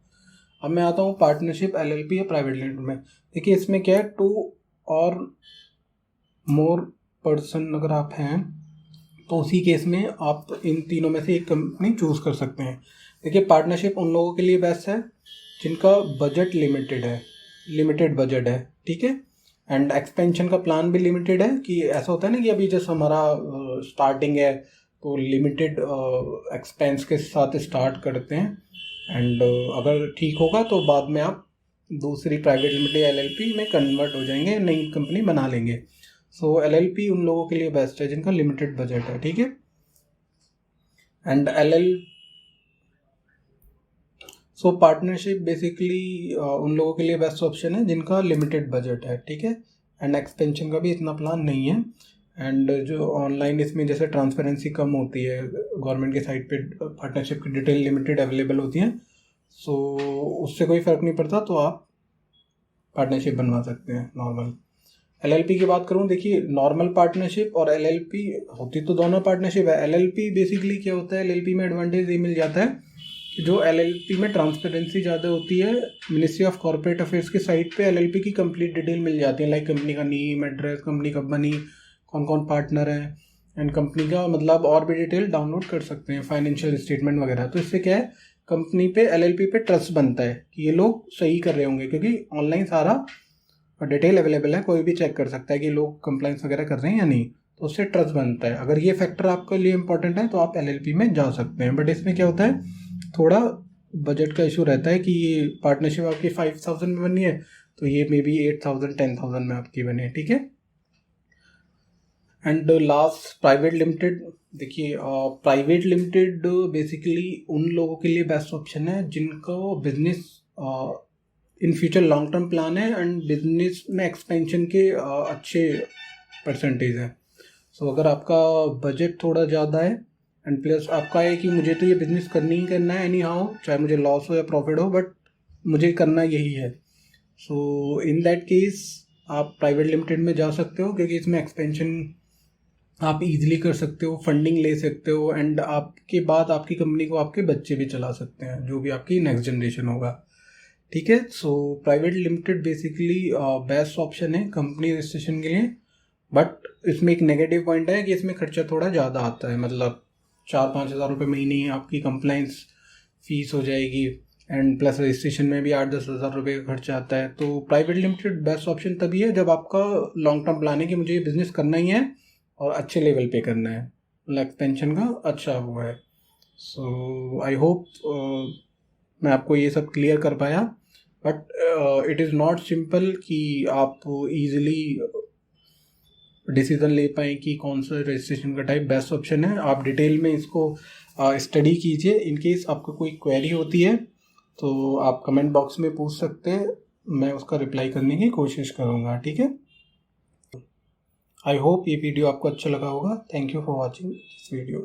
अब मैं आता हूँ पार्टनरशिप, एलएलपी या प्राइवेट लिमिटेड में। देखिए इसमें क्या है, 2 और मोर पर्सन अगर आप हैं तो उसी केस में आप इन तीनों में से एक कंपनी चूज़ कर सकते हैं। देखिए पार्टनरशिप उन लोगों के लिए बेस्ट है जिनका बजट लिमिटेड है, लिमिटेड बजट है, ठीक है, एंड एक्सपेंशन का प्लान भी लिमिटेड है, कि ऐसा होता है ना कि अभी जैसे हमारा स्टार्टिंग है तो लिमिटेड एक्सपेंस के साथ स्टार्ट करते हैं, एंड अगर ठीक होगा तो बाद में आप दूसरी प्राइवेट लिमिटेड एलएलपी में कन्वर्ट हो जाएंगे, नई कंपनी बना लेंगे। सो एलएलपी उन लोगों के लिए बेस्ट है जिनका लिमिटेड बजट है, ठीक है। एंड सो पार्टनरशिप बेसिकली उन लोगों के लिए बेस्ट ऑप्शन है जिनका लिमिटेड बजट है, ठीक है, एंड एक्सपेंशन का भी इतना प्लान नहीं है, एंड जो ऑनलाइन इसमें जैसे ट्रांसपेरेंसी कम होती है, गवर्नमेंट के साइट पे पार्टनरशिप की डिटेल लिमिटेड अवेलेबल होती है, सो उससे कोई फ़र्क नहीं पड़ता, तो आप पार्टनरशिप बनवा सकते हैं नॉर्मल। एलएलपी की बात करूं, देखिए नॉर्मल पार्टनरशिप और एलएलपी होती तो दोनों पार्टनरशिप है। एलएलपी बेसिकली क्या होता है, एलएलपी में एडवांटेज ये मिल जाता है कि जो एलएलपी में ट्रांसपेरेंसी ज़्यादा होती है, मिनिस्ट्री ऑफ कॉर्पोरेट अफेयर्स की साइट पे एलएलपी की कंप्लीट डिटेल मिल जाती है, लाइक कंपनी का नेम, एड्रेस, कंपनी कब बनी, कौन कौन पार्टनर है, एंड कंपनी का मतलब और भी डिटेल डाउनलोड कर सकते हैं, फाइनेंशियल स्टेटमेंट वगैरह। तो इससे क्या है, कंपनी पे एलएलपी पे ट्रस्ट बनता है कि ये लोग सही कर रहे होंगे, क्योंकि ऑनलाइन सारा डिटेल अवेलेबल है, कोई भी चेक कर सकता है कि लोग कंप्लाइंस वगैरह कर रहे हैं या नहीं, तो उससे ट्रस्ट बनता है। अगर ये फैक्टर आपके लिए इंपॉर्टेंट है तो आप एलएलपी में जा सकते हैं, बट इसमें क्या होता है, थोड़ा बजट का इशू रहता है कि ये पार्टनरशिप आपकी 5000 में बनी है तो ये मे बी 8000 10,000 में आपकी बने, ठीक है। And last private limited. देखिए प्राइवेट लिमिटेड बेसिकली उन लोगों के लिए बेस्ट ऑप्शन है जिनका business in future long term plan है, एंड बिजनेस में एक्सपेंशन के अच्छे परसेंटेज है। सो अगर आपका बजट थोड़ा ज़्यादा है, एंड प्लस आपका है कि मुझे तो ये बिज़नेस करनी ही करना है एनी हाउ, चाहे मुझे लॉस हो या प्रॉफिट हो, बट मुझे करना यही है, सो इन दैट केस आप प्राइवेट लिमिटेड में जा सकते हो, क्योंकि इसमें एक्सपेंशन आप इजीली कर सकते हो, फंडिंग ले सकते हो, एंड आपके बाद आपकी कंपनी को आपके बच्चे भी चला सकते हैं, जो भी आपकी नेक्स्ट जनरेशन होगा, ठीक है। So private limited basically best option है कंपनी रजिस्ट्रेशन के लिए, बट इसमें एक नेगेटिव पॉइंट है कि इसमें खर्चा थोड़ा ज़्यादा आता है, मतलब 4-5 हज़ार रुपये महीने आपकी कंप्लाइंस फीस हो जाएगी, एंड प्लस रजिस्ट्रेशन में भी 8-10 हज़ार रुपये का खर्चा आता है। तो प्राइवेट लिमिटेड बेस्ट ऑप्शन तभी है जब आपका लॉन्ग टर्म प्लान है कि मुझे ये बिज़नेस करना ही है और अच्छे लेवल पे करना है, मतलब एक्सपेंशन का अच्छा हुआ है। सो आई होप मैं आपको ये सब क्लियर कर पाया, but it is not simple कि आप इजीली डिसीजन ले पाएँ कि कौन सा रजिस्ट्रेशन का टाइप बेस्ट ऑप्शन है। आप डिटेल में इसको स्टडी कीजिए। इन केस आपको कोई क्वेरी होती है तो आप कमेंट बॉक्स में पूछ सकते हैं, मैं उसका रिप्लाई करने की कोशिश करूँगा, ठीक है। आई होप ये वीडियो आपको अच्छा लगा होगा। Thank you for watching this video.